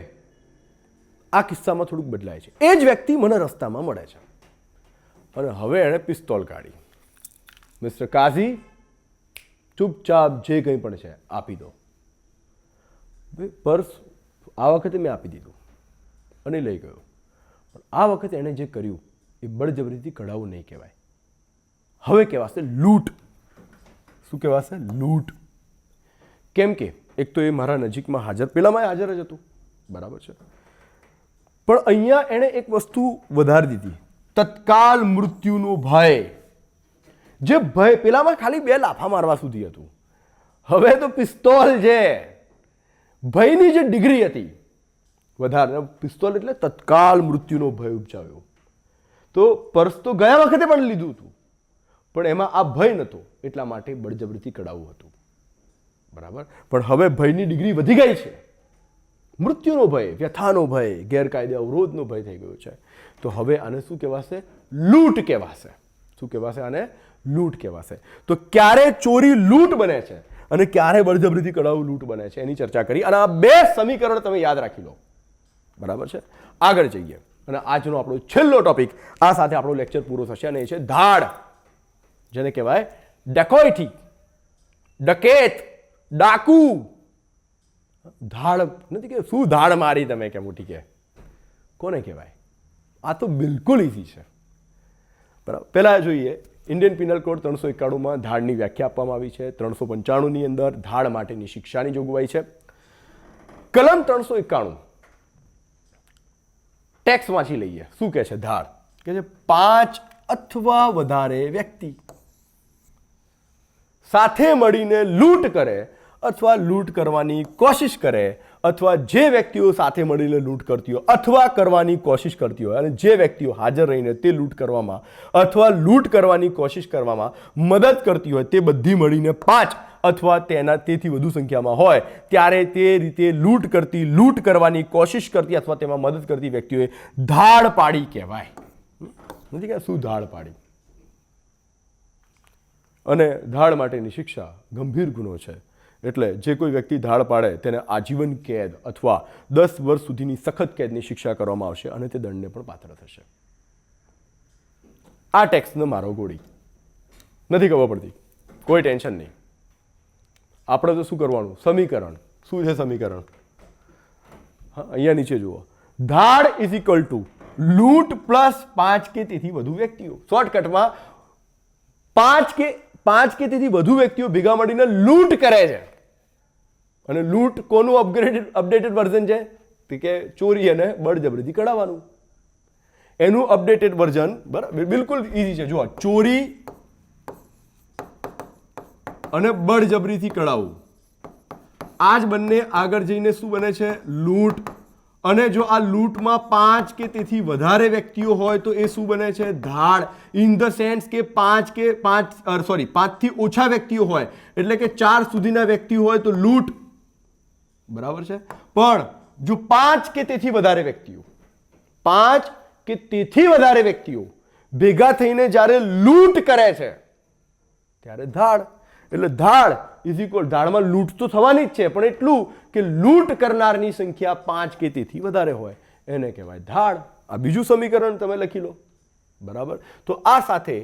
A: આ કિસ્સામાં થોડુંક બદલાય છે. એ જ વ્યક્તિ મને રસ્તામાં મળે છે અને હવે એણે પિસ્તોલ કાઢી. મિસ્ટર કાઝી, ચૂપચાપ જે કંઈ પણ છે આપી દો. પર્સ આ વખતે મેં આપી દીધું અને લઈ ગયો. પણ આ વખતે એણે જે કર્યું એ બળજબરીથી કઢાવવું નહીં કહેવાય. હવે કહેવાશે લૂંટ. શું કહેવાશે? લૂંટ. કેમ કે એક તો એ મારા નજીકમાં હાજર, પેલામાં હાજર જ હતું, બરાબર છે, પણ અહીંયા એણે એક વસ્તુ વધારી દીધી, તત્કાલ મૃત્યુનો ભય. જે ભય પેલામાં ખાલી 2 લાફા મારવા સુધી હતું, હવે તો પિસ્તોલ છે. ભયની જે ડિગ્રી હતી વધારે, પિસ્તોલ એટલે તત્કાલ મૃત્યુનો ભય ઉપજાવ્યો. તો પર્સ તો ગયા વખતે પણ લીધું હતું, પણ એમાં આ ભય નહોતો, એટલા માટે બળજબરીથી કઢાવવું હતું. બરાબર, પણ હવે ભયની ડિગ્રી વધી ગઈ છે. મૃત્યુનો ભય, વ્યથાનો ભય, ગેરકાયદે અવરોધનો ભય થઈ ગયો છે. તો હવે આને શું કહેવાશે? લૂંટ કહેવાશે. શું કહેવાશે આને? લૂંટ કહેવાશે. તો ક્યારે ચોરી લૂંટ બને છે અને ક્યારે બળજબરીથી કઢાવવું લૂંટ બને છે એની ચર્ચા કરી. અને આ 2 સમીકરણ તમે યાદ રાખી લો. બરાબર છે, આગળ જઈએ. અને આજનો આપણો છેલ્લો ટોપિક, આ સાથે આપણો લેક્ચર પૂરો થશે, અને એ છે ધાડ, જેને કહેવાય ડેકોઇટી, ડકેત, ડાકુ. ધાડ નથી કે શું ધાડ મારી તમે કે મોટી કે, કોને કહેવાય? આ તો બિલકુલ ઇઝી છે. બરાબર, પહેલા જોઈએ ઇન્ડિયન પિનલ કોડ 391માં ધાડની વ્યાખ્યા આપવામાં આવી છે. 395ની અંદર ધાડ માટેની શિક્ષાની જોગવાઈ છે. કલમ 391 ટેક્સ વાંચી લઈએ. શું કહે છે? ધાડ કે છે 5 અથવા વધારે વ્યક્તિ સાથે મળીને લૂંટ કરે અથવા લૂંટ કરવાની કોશિશ કરે, અથવા જે વ્યક્તિઓ સાથે મળીને લૂંટ કરતી હોય અથવા કરવાની કોશિશ કરતી હોય, અને જે વ્યક્તિઓ હાજર રહીને તે લૂંટ કરવામાં અથવા લૂંટ કરવાની કોશિશ કરવામાં મદદ કરતી હોય, તે બધી મળીને 5 અથવા તેથી વધુ સંખ્યામાં હોય, ત્યારે તે રીતે લૂંટ કરતી, લૂંટ કરવાની કોશિશ કરતી અથવા તેમાં મદદ કરતી વ્યક્તિઓએ ધાડ પાડી કહેવાય. નથી કે શું ધાડ પાડી? અને ધાડ માટેની શિક્ષા ગંભીર ગુનો છે. એટલે જે કોઈ વ્યક્તિ ધાડ પાડે તેને આજીવન કેદ અથવા 10 વર્ષ સુધીની સખત કેદની શિક્ષા કરવામાં આવશે અને તે દંડને પણ પાત્ર થશે. આ ટેક્સનો મારો ગોળી નથી ખબર પડતી, કોઈ ટેન્શન નહીં. આપણે તો શું કરવાનું? સમીકરણ. શું છે સમીકરણ? હા, અહીંયા નીચે જુઓ. ધાડ ઇઝ ઇક્વલ ટુ લૂંટ પ્લસ 5 કે તેથી વધુ વ્યક્તિઓ. શોર્ટકટમાં 5 કે 5 કે તેથી વધુ વ્યક્તિઓ ભેગા મળીને લૂંટ કરે છે, અને લૂંટ કોનું અપડેટેડ વર્ઝન છે? કે ચોરી અને બળજબરીથી કઢાવવાનું. એનું અપડેટેડ વર્ઝન બરાબર બિલકુલ ઈઝી છે. જુઓ, ચોરી અને બળજબરીથી કઢાવવું, આ જ બંને આગળ જઈને શું બને છે? લૂંટ. અને જો આ લૂંટમાં 5 કે તેથી વધારે વ્યક્તિઓ હોય તો એ શું બને છે? ધાડ. ઇન ધ સેન્સ કે 5 થી ઓછા વ્યક્તિઓ હોય એટલે કે 4 સુધીના વ્યક્તિઓ હોય તો લૂંટ, બરાબર છે. પણ જો 5 કે તેથી વધારે વ્યક્તિઓ 5 કે તેથી વધારે વ્યક્તિઓ ભેગા થઈને જ્યારે લૂંટ કરે છે ત્યારે ધાડ. એટલે ધાડ ઇઝ ઇક્વલ, ધાડમાં લૂંટ તો થવાની જ છે પણ એટલું કે લૂંટ કરનારની સંખ્યા 5 કે તેથી વધારે હોય એને કહેવાય ધાડ. આ બીજું સમીકરણ તમે લખી લો, બરાબર. તો આ સાથે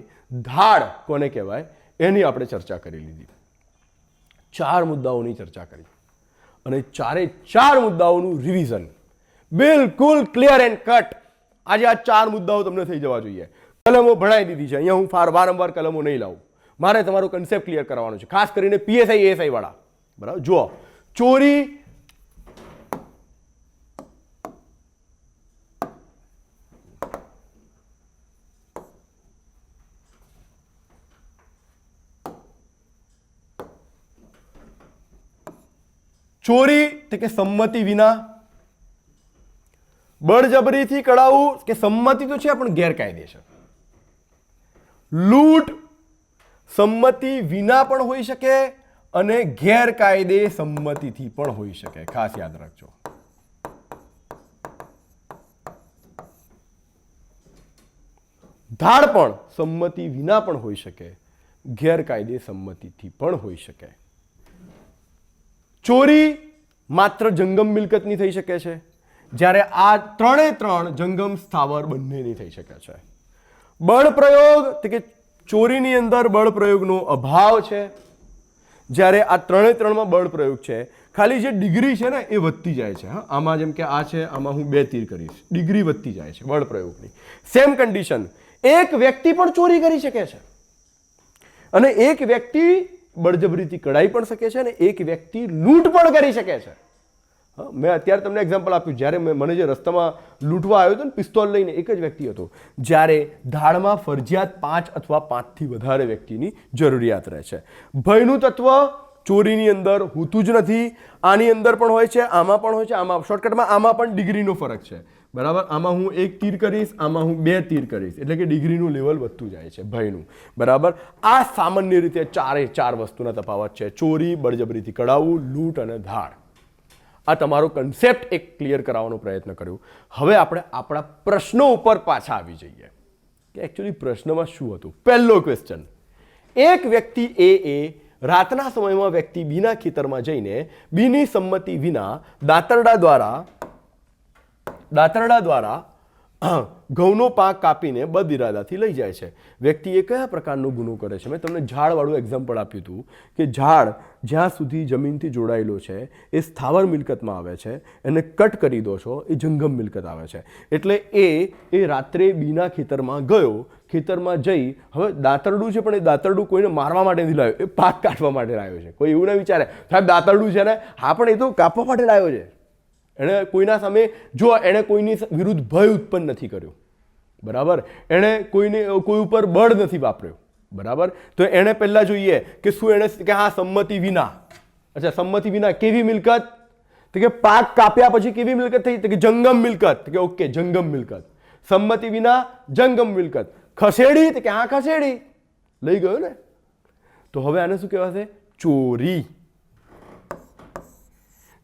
A: ધાડ કોને કહેવાય એની આપણે ચર્ચા કરી લીધી. 4 મુદ્દાઓની ચર્ચા કરી અને 4 મુદ્દાઓનું રિવિઝન બિલકુલ ક્લિયર એન્ડ કટ. આજે આ 4 મુદ્દાઓ તમને થઈ જવા જોઈએ. કલમો ભણાવી દીધી છે, અહીંયા હું વારંવાર કલમો નહીં લાવું. મારે તમારો કન્સેપ્ટ ક્લિયર કરવાનો છે, ખાસ કરીને પીએસઆઈ એએસઆઈ વાળા, બરાબર. જુઓ, ચોરી ચોરી કે સંમતિ વિના, બળજબરીથી કઢાવવું કે સંમતિ તો છે પણ ગેરકાયદેસર, લૂંટ સંમતિ વિના પણ હોઈ શકે અને ગેરકાયદે સંમતિથી પણ હોઈ શકે, ખાસ યાદ રાખજો. ધાડ પણ સંમતિ વિના પણ હોઈ શકે, ગેરકાયદે સંમતિથી પણ હોઈ શકે. ચોરી માત્ર જંગમ મિલકતની થઈ શકે છે, જ્યારે આ 3 જંગમ સ્થાવર બંનેની થઈ શકે છે. બળ પ્રયોગ કે ચોરીની અંદર બળ પ્રયોગનો અભાવ છે, જ્યારે આ 3માં બળ પ્રયોગ છે. ખાલી જે ડિગ્રી છે ને એ વધતી જાય છે. હા, આમાં જેમ કે આ છે, આમાં હું 2 તીર કરીશ, ડિગ્રી વધતી જાય છે બળ પ્રયોગની. સેમ કન્ડિશન, એક વ્યક્તિ પણ ચોરી કરી શકે છે અને એક વ્યક્તિ બળજબરીથી કઢાઈ પણ શકે છે અને એક વ્યક્તિ લૂંટ પણ કરી શકે છે. મેં અત્યારે તમને એક્ઝામ્પલ આપ્યું, જ્યારે મને જે રસ્તામાં લૂંટવા આવ્યો હતો ને પિસ્તોલ લઈને, એક જ વ્યક્તિ હતો. જ્યારે ધાડમાં ફરજિયાત 5 અથવા 5 થી વધારે વ્યક્તિની જરૂરિયાત રહે છે. ભયનું તત્વ ચોરીની અંદર હોતું જ નથી, આની અંદર પણ હોય છે, આમાં પણ હોય છે. આમાં શોર્ટકટમાં આમાં પણ ડિગ્રીનો ફરક છે, બરાબર. આમાં હું 1 તીર કરીશ, આમાં હું 2 તીર કરીશ, એટલે કે ડિગ્રીનું લેવલ વધતું જાય છે ભયનું, બરાબર. આ સામાન્ય રીતે 4 વસ્તુના તફાવત છે: ચોરી, બળજબરીથી કઢાવવું, લૂંટ અને ધાડ. આ તમારો કન્સેપ્ટ એક ક્લિયર કરાવવાનો પ્રયત્ન કર્યો. હવે આપણે આપણા પ્રશ્નો ઉપર પાછા આવી જઈએ કે એકચ્યુઅલી પ્રશ્નમાં શું હતું. પહેલો ક્વેશ્ચન, એક વ્યક્તિ એ રાતના સમયમાં વ્યક્તિ બીના ખેતરમાં જઈને બીની સંમતિ વિના દાતરડા દ્વારા ઘઉંનો પાક કાપીને બદઇરાદાથી લઈ જાય છે. વ્યક્તિ એ કયા પ્રકારનો ગુનો કરે છે? મેં તમને ઝાડવાળું એક્ઝામ્પલ આપ્યું હતું કે ઝાડ જ્યાં સુધી જમીનથી જોડાયેલો છે એ સ્થાવર મિલકતમાં આવે છે, એને કટ કરી દો છો એ જંગમ મિલકત આવે છે. એટલે એ રાત્રે બીના ખેતરમાં ગયો, ખેતરમાં જઈ હવે દાતરડું છે પણ એ દાતરડું કોઈને મારવા માટે નથી લાવ્યો, એ પાક કાઢવા માટે લાવ્યો છે. કોઈ એવું ના વિચારે સાહેબ દાતરડું છે ને, હા પણ એ તો કાપવા માટે લાવ્યો છે. એણે કોઈના સામે જો એણે કોઈની વિરુદ્ધ ભય ઉત્પન્ન નથી કર્યો, બરાબર. એણે કોઈ ઉપર બળ નથી વાપર્યો, બરાબર. તો એણે પહેલા જોઈએ કે શું એણે કે હા સંમતિ વિના. અચ્છા, સંમતિ વિના કેવી મિલકત? તો કે પાક કાપ્યા પછી કેવી મિલકત થઈ? તો કે જંગમ મિલકત. કે ઓકે, જંગમ મિલકત. સંમતિ વિના જંગમ મિલકત. ખસેડી? તો કે હા ખસેડી, લઈ ગયો ને. તો હવે આને શું કહેવાશે? ચોરી.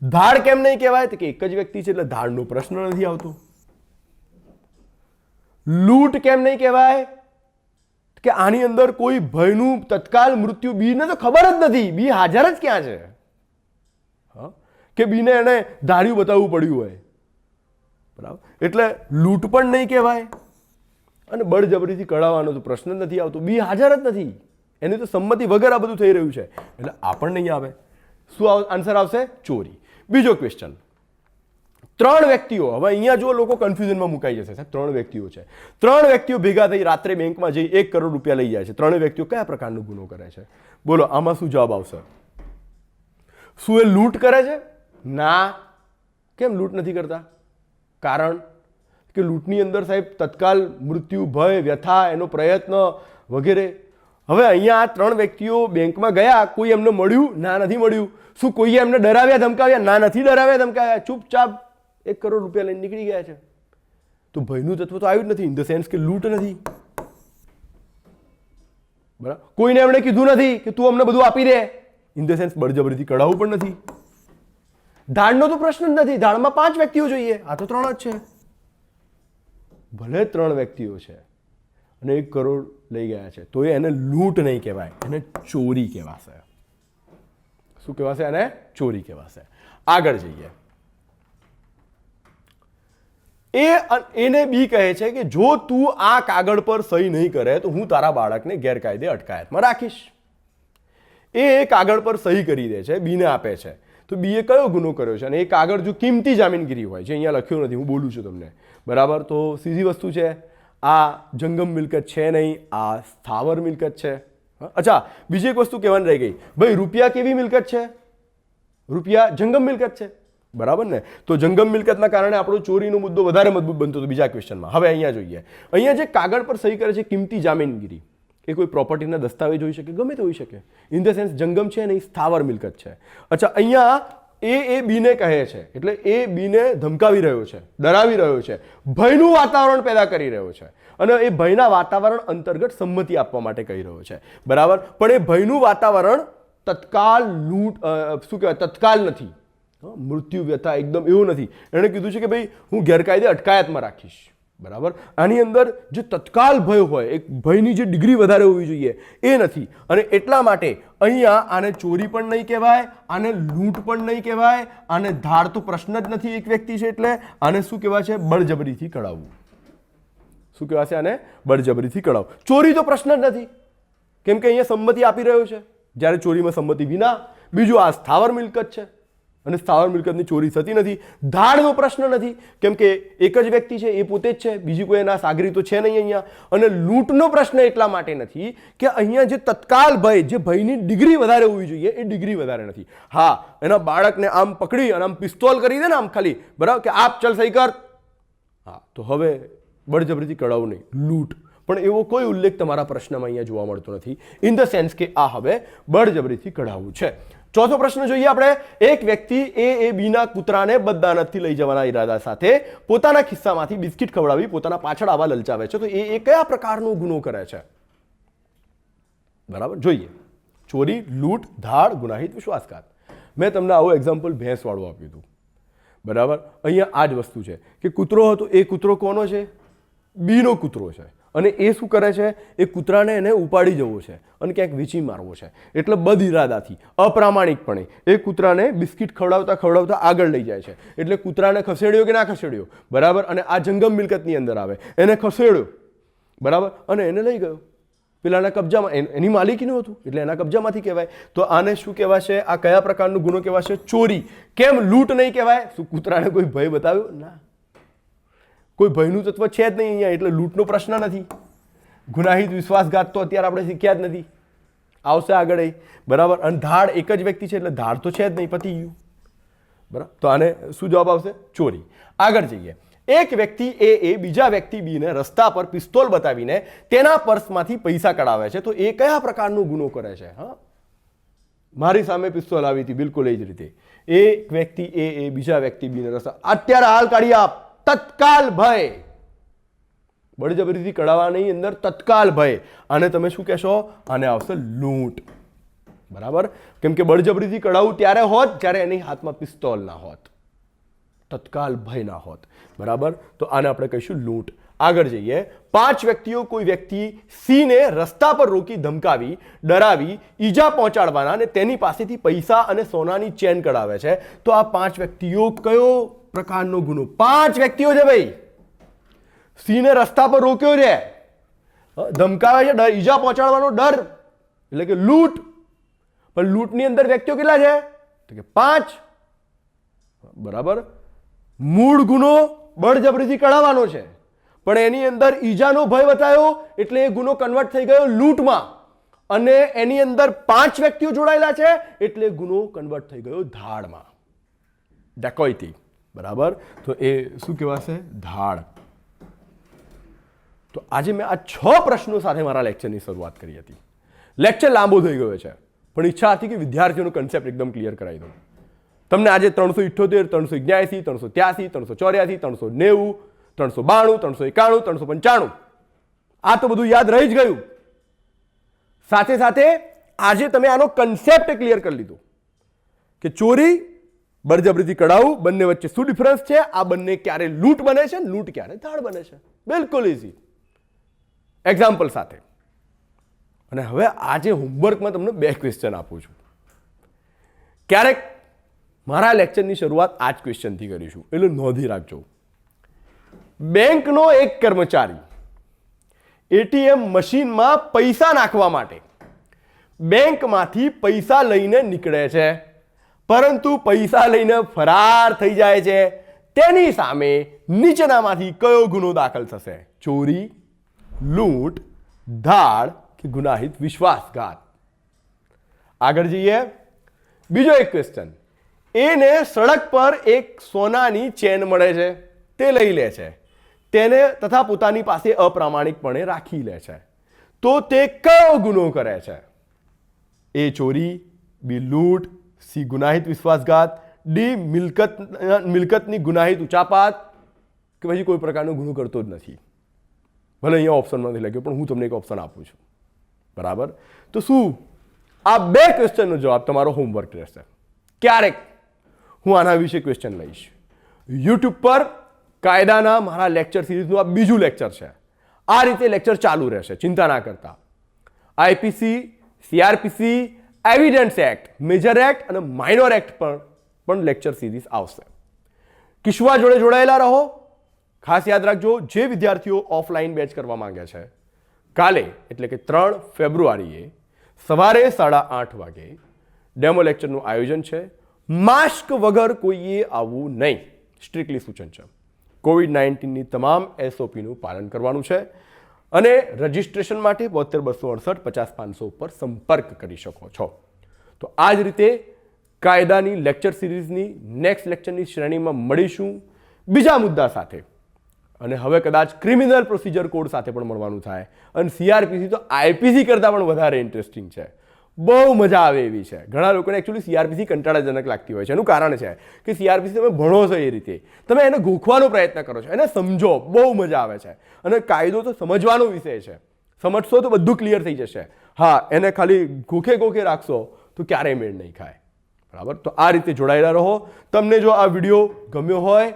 A: ધાડ કેમ નહીં કહેવાય? તો કે એક જ વ્યક્તિ છે એટલે ધાડનો પ્રશ્ન નથી આવતો. લૂંટ કેમ નહીં કહેવાય? કે આની અંદર કોઈ ભયનું તત્કાલ મૃત્યુ, બીને તો ખબર જ નથી, બી હાજર જ ક્યાં છે. હા, કે બીને એને ધાર્યું બતાવવું પડ્યું હોય, બરાબર. એટલે લૂંટ પણ નહીં કહેવાય અને બળજબરીથી કઢાવવાનો તો પ્રશ્ન જ નથી આવતો, બી હાજર જ નથી, એની તો સંમતિ વગર આ બધું થઈ રહ્યું છે એટલે આ પણ નહીં આવે. શું આન્સર આવશે? ચોરી. બીજો ક્વેશ્ચન, ત્રણ વ્યક્તિઓ, હવે અહીંયા જો લોકો કન્ફ્યુઝનમાં મુકાઈ જશે, સાહેબ ત્રણ વ્યક્તિઓ છે, ત્રણ વ્યક્તિઓ ભેગા થઈ રાત્રે બેંકમાં જઈ 1 કરોડ રૂપિયા લઈ જાય છે. ત્રણેય વ્યક્તિઓ કયા પ્રકારનો ગુનો કરે છે? બોલો, આમાં શું જવાબ આવશે? શું એ લૂંટ કરે છે? ના. કેમ લૂંટ નથી કરતા? કારણ કે લૂંટની અંદર સાહેબ તત્કાલ મૃત્યુ, ભય, વ્યથા, એનો પ્રયત્ન વગેરે. હવે અહીંયા આ ત્રણ વ્યક્તિઓ બેંકમાં ગયા, કોઈ એમને મળ્યું? ના, નથી મળ્યું. શું કોઈએ એમને ડરાવ્યા ધમકાવ્યા? ના, નથી ડરાવ્યા ધમકાવ્યા. ચૂપચાપ 1 કરોડ રૂપિયા લઈને નીકળી ગયા છે. તો ભયનું તત્વ તો આવ્યું જ નથી, ઇન ધ સેન્સ કે લૂંટ નથી. બરાબર, કોઈને એમણે કીધું નથી કે તું અમને બધું આપી દે, ઇન ધ સેન્સ બળજબરીથી કઢાવવું પણ નથી. ધાડનો તો પ્રશ્ન જ નથી, ધાડમાં 5 વ્યક્તિઓ જોઈએ, આ તો 3 જ છે. ભલે 3 વ્યક્તિઓ છે અને 1 કરોડ લઈ ગયા છે, તો એને લૂંટ નહીં કહેવાય, એને ચોરી કહેવાશે. શું કહેવાશે? એને ચોરી કહેવાશે. આગળ જઈએ. એને બી કહે છે કે જો તું આ કાગળ પર સહી નહીં કરે તો હું તારા બાળકને ગેરકાયદે અટકાયતમાં રાખીશ. એ કાગળ પર સહી કરી દે છે, બીને આપે છે. તો બીએ કયો ગુનો કર્યો છે? અને એ કાગળ જો કિંમતી જામીનગીરી હોય, જે અહીંયા લખ્યું નથી, હું બોલું છું તમને, બરાબર, તો સીધી વસ્તુ છે, આ જંગમ મિલકત છે નહીં, આ સ્થાવર મિલકત છે. અચ્છા, બીજી એક વસ્તુ કહેવાની રહી ગઈ, ભાઈ રૂપિયા કેવી મિલકત છે? રૂપિયા જંગમ મિલકત છે, બરાબર ને? તો જંગમ મિલકતના કારણે આપણો ચોરીનો મુદ્દો વધારે મજબૂત બનતો હતો બીજા ક્વેશ્ચનમાં. હવે અહીંયા જોઈએ, અહીંયા જે કાગળ પર સહી કરે છે કિંમતી જામીનગીરી, એ કોઈ પ્રોપર્ટીના દસ્તાવેજ હોઈ શકે, ગમે તે હોઈ શકે, ઇન ધ સેન્સ જંગમ છે નહીં, સ્થાવર મિલકત છે. અચ્છા, અહીંયા એ બીને કહે છે, એટલે એ બીને ધમકાવી રહ્યો છે, ડરાવી રહ્યો છે, ભયનું વાતાવરણ પેદા કરી રહ્યો છે, અને એ ભયના વાતાવરણ અંતર્ગત સંમતિ આપવા માટે કહી રહ્યો છે, બરાબર. પણ એ ભયનું વાતાવરણ તત્કાલ લૂંટ, શું કહેવાય, તત્કાલ નથી, મૃત્યુ, વ્યથા, એકદમ એવું નથી. એણે કીધું છે કે ભાઈ હું ગેરકાયદે અટકાયતમાં રાખીશ, બરાબર. આની અંદર જે તત્કાલ ભય હોય, એક ભયની જે ડિગ્રી વધારે હોવી જોઈએ, એ નથી. અને એટલા માટે અહીંયા આને ચોરી પણ નહીં કહેવાય, આને લૂંટ પણ નહીં કહેવાય, આને ધાડ તો પ્રશ્ન જ નથી, એક વ્યક્તિ છે એટલે. આને શું કહેવાય છે? બળજબરીથી કઢાવવું. શું કહેવાશે? આને બળજબરીથી કઢાવવું. ચોરી તો પ્રશ્ન જ નથી, કેમ કે અહીંયા સંમતિ આપી રહ્યો છે, જ્યારે ચોરીમાં સંમતિ વિના. બીજું, આ સ્થાવર મિલકત છે અને સ્થાવર મિલકતની ચોરી થતી નથી. ધાડનો પ્રશ્ન નથી, કેમ કે એક જ વ્યક્તિ છે, એ પોતે જ છે, બીજી કોઈ એના સાગરી તો છે નહીં અહીંયા. અને લૂંટનો પ્રશ્ન એટલા માટે નથી કે અહીંયા જે તત્કાલ ભય, જે ભયની ડિગ્રી વધારે હોવી જોઈએ, એ ડિગ્રી વધારે નથી. હા, એના બાળકને આમ પકડી અને આમ પિસ્તોલ કરી દે ને આમ ખાલી, બરાબર, કે આપ ચલ સહી કર, હા, તો હવે બળજબરીથી કઢાવવું નહીં, લૂંટ. પણ એવો કોઈ ઉલ્લેખ તમારા પ્રશ્નમાં અહીંયા જોવા મળતો નથી, ઇન ધ સેન્સ કે આ હવે બળજબરીથી કઢાવવું છે. ચોથો પ્રશ્ન જોઈએ આપણે. એક વ્યક્તિ એ બીના કૂતરાને બદદાનતથી લઈ જવાના ઈરાદા સાથે પોતાના ખિસ્સામાંથી બિસ્કિટ ખવડાવી પોતાના પાછળ આવવા લલચાવે છે, તો એ કયા પ્રકારનો ગુનો કરે છે? બરાબર, જોઈએ. ચોરી, લૂંટ, ધાડ, ગુનાહિત વિશ્વાસઘાત. મેં તમને આવું એક્ઝામ્પલ ભેંસવાળું આપ્યું હતું, બરાબર. અહીંયા આ જ વસ્તુ છે કે કૂતરો હતો, એ કૂતરો કોનો છે? બીનો કૂતરો છે. અને એ શું કરે છે? એ કૂતરાને એને ઉપાડી જવો છે અને ક્યાંક વીંચી મારવો છે. એટલે બદ ઇરાદાથી, અપ્રામાણિકપણે એ કૂતરાને બિસ્કિટ ખવડાવતા ખવડાવતા આગળ લઈ જાય છે. એટલે કૂતરાને ખસેડ્યો કે ના ખસેડ્યો, બરાબર, અને આ જંગમ મિલકતની અંદર આવે, એને ખસેડ્યો, બરાબર, અને એને લઈ ગયો પેલાના કબજામાં, એની માલિકીનું હતું એટલે એના કબજામાંથી કહેવાય. તો આને શું કહેવાશે? આ કયા પ્રકારનો ગુનો કહેવાશે? ચોરી. કેમ લૂંટ નહીં કહેવાય? શું કૂતરાને કોઈ ભય બતાવ્યો? ના, કોઈ ભયનું તત્વ છે જ નહીં અહીંયા, એટલે લૂંટનો પ્રશ્ન નથી. ગુનાહિત વિશ્વાસઘાત તો અત્યારે આપણે શીખ્યા જ નથી, આવશે આગળ, બરાબર. અને ધાડ, એક જ વ્યક્તિ છે એટલે ધાડ તો છે જ નહીં, પતી ગયું, બરાબર. તો આને શું જવાબ આવશે? ચોરી. આગળ જઈએ. એક વ્યક્તિ એ બીજા વ્યક્તિ બીને રસ્તા પર પિસ્તોલ બતાવીને તેના પર્સમાંથી પૈસા કઢાવે છે, તો એ કયા પ્રકારનો ગુનો કરે છે? હા, મારી સામે પિસ્તોલ આવી હતી, બિલકુલ એ જ રીતે એક વ્યક્તિ એ બીજા વ્યક્તિ બીને રસ્તા, અત્યારે હાલ કાઢી આપ, તત્કાલ ભય, બળજબરીથી કઢાવવાની અંદર તત્કાલ ભય. આને તમે શું કહેશો? આને આવશે લૂંટ, બરાબર. કેમ કે બળજબરીથી કઢાવવું ત્યારે હોત જ્યારે એની હાથમાં પિસ્તોલ ના હોત, તત્કાલ ભય ના હોત, બરાબર. તો આને આપણે કહીશું લૂંટ. આગળ જઈએ. 5 વ્યક્તિઓ કોઈ વ્યક્તિ સિંહને રસ્તા પર રોકી ધમકાવી, ડરાવી, ઈજા પહોંચાડવાના અને તેની પાસેથી પૈસા અને સોનાની ચેન કઢાવે છે, તો આ 5 વ્યક્તિઓ કયો પ્રકારનો ગુનો? 5 વ્યક્તિઓ છે ભાઈ, સિંહને રસ્તા પર રોક્યો છે, ધમકાવે છે, ઈજા પહોંચાડવાનો ડર, એટલે કે લૂંટ. પણ લૂંટની અંદર વ્યક્તિઓ કેટલા છે? તો કે 5, બરાબર. મૂળ ગુનો બળજબરીથી કઢાવવાનો છે, પણ એની અંદર ઈજાનો ભય બતાવ્યો એટલે એ ગુનો કન્વર્ટ થઈ ગયો લૂંટમાં, અને એની અંદર 5 વ્યક્તિઓ જોડાયેલા છે એટલે ગુનો કન્વર્ટ થઈ ગયો ધાડમાં, ડકોઇટી. બરાબર, તો એ શું કહેવાશે? ધાડ. તો આજે મેં આ 6 પ્રશ્નો સાથે મારા લેક્ચરની શરૂઆત કરી હતી. લેક્ચર લાંબો થઈ ગયો છે, પણ ઈચ્છા હતી કે વિદ્યાર્થીઓનો કન્સેપ્ટ એકદમ ક્લિયર કરાવી દઉં. તમને આજે 378, 379, 383, 384, 390, 392, 391, 395 આ તો બધું યાદ રહી જ ગયું. સાથે સાથે આજે તમે આનો કન્સેપ્ટ ક્લિયર કરી લીધો કે ચોરી, બળજબરીથી કઢાવું, બંને વચ્ચે શું ડિફરન્સ છે, આ બંને ક્યારે લૂંટ બને છે, લૂંટ ક્યારે ધાડ બને છે. બિલકુલ ઇઝી એક્ઝામ્પલ સાથે. અને હવે આજે હોમવર્કમાં તમને 2 ક્વેશ્ચન આપું છું. ક્યારેક મારા લેક્ચરની શરૂઆત આ જ ક્વેશ્ચનથી કરીશું, એટલે નોંધી રાખજો. બેંકનો એક કર્મચારી એટીએમ મશીનમાં પૈસા નાખવા માટે બેંકમાંથી પૈસા લઈને નીકળે છે, પરંતુ પૈસા લઈને ફરાર થઈ જાય છે. તેની સામે નીચેનામાંથી કયો ગુનો દાખલ થશે? ચોરી, લૂંટ, ધાડ કે ગુનાહિત વિશ્વાસઘાત? આગળ જઈએ. બીજો એક ક્વેશ્ચન. એને સડક પર એક સોનાની ચેન મળે છે, તે લઈ લે છે, તેને તથા પોતાની પાસે અપ્રામાણિકપણે રાખી લે છે, તો તે કયો ગુનો કરે છે? એ ચોરી, બી લૂંટ, સી ગુનાહિત વિશ્વાસઘાત, ડી મિલકતની ગુનાહિત ઉચાપાત, કે પછી કોઈ પ્રકારનો ગુનો કરતો જ નથી. ભલે અહીંયા ઓપ્શનમાં નથી લખ્યો, પણ હું તમને એક ઓપ્શન આપું છું. બરાબર, તો શું આ 2 ક્વેશ્ચનનો જવાબ તમારો હોમવર્ક રહેશે? ક્યારેક હું આના વિશે ક્વેશ્ચન લઈશ. યુટ્યુબ પર કાયદાના મારા લેક્ચર સિરીઝનું આ બીજું લેક્ચર છે. આ રીતે લેક્ચર ચાલુ રહેશે, ચિંતા ના કરતા. IPC, CrPC, evidence act, major act અને માઇનોર એક્ટ પર પણ લેક્ચર સિરીઝ આવશે. કિશ્વા જોડે જોડાયેલા રહો. ખાસ યાદ રાખજો, જે વિદ્યાર્થીઓ ઓફલાઈન બેચ કરવા માંગે છે, કાલે એટલે કે 3 ફેબ્રુઆરીએ સવારે 8:30 વાગે ડેમો લેક્ચરનું આયોજન છે. માસ્ક વગર કોઈએ આવવું નહીં, સ્ટ્રિક્ટલી સૂચન છે. કોવિડ-19ની તમામ SOPનું પાલન કરવાનું છે. અને રજિસ્ટ્રેશન માટે 72 268 50 500 ઉપર સંપર્ક કરી શકો છો. તો આ જ રીતે કાયદાની લેક્ચર સિરીઝની નેક્સ્ટ લેક્ચરની શ્રેણીમાં મળીશું બીજા મુદ્દા સાથે. અને હવે કદાચ ક્રિમિનલ પ્રોસિજર કોડ સાથે પણ મળવાનું થાય. અને CRPC તો IPC કરતાં પણ વધારે ઇન્ટરેસ્ટિંગ છે, બહુ મજા આવે એવી છે. ઘણા લોકોને એકચ્યુઅલી CRPC કંટાળાજનક લાગતી હોય છે. એનું કારણ છે કે CRPC તમે ભણો છો એ રીતે, તમે એને ગોખવાનો પ્રયત્ન કરો છો, એને સમજો, બહુ મજા આવે છે. અને કાયદો તો સમજવાનો વિષય છે, સમજશો તો બધું ક્લિયર થઈ જશે. હા, એને ખાલી ગોખે રાખશો તો ક્યારેય મેળ નહીં ખાય. બરાબર, તો આ રીતે જોડાયેલા રહો. તમને જો આ વિડીયો ગમ્યો હોય,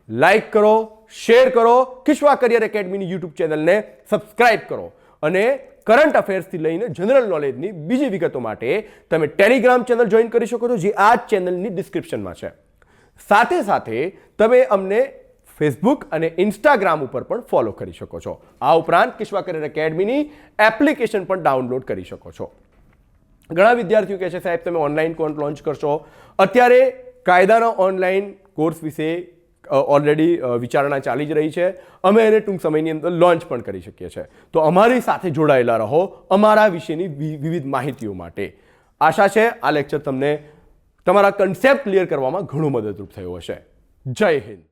A: લાઈક કરો, શેર કરો, કિશ્વા કરિયર એકેડમીની યુટ્યુબ ચેનલને સબસ્ક્રાઇબ કરો. અને કરંટ અફેર્સથી લઈને જનરલ નોલેજની બીજી વિગતો માટે તમે ટેલિગ્રામ ચેનલ જોઈન કરી શકો છો, જે આ ચેનલની ડિસ્ક્રિપ્શનમાં છે. સાથે સાથે તમે અમને ફેસબુક અને ઇન્સ્ટાગ્રામ ઉપર પણ ફોલો કરી શકો છો. આ ઉપરાંત કિશ્વા કરિયર એકેડમીની એપ્લિકેશન પણ ડાઉનલોડ કરી શકો છો. ઘણા વિદ્યાર્થીઓ કહે છે, સાહેબ તમે ઓનલાઈન કોર્સ લોન્ચ કરશો. અત્યારે કાયદાના ઓનલાઈન કોર્સ વિશે ઓલરેડી વિચારણા ચાલી જ રહી છે. અમે એને ટૂંક સમયની અંદર લોન્ચ પણ કરી શકીએ છીએ. તો અમારી સાથે જોડાયેલા રહો અમારા વિશેની વિવિધ માહિતીઓ માટે. આશા છે આ લેક્ચર તમને તમારા કન્સેપ્ટ ક્લિયર કરવામાં ઘણું મદદરૂપ થયો હશે. જય હિન્દ.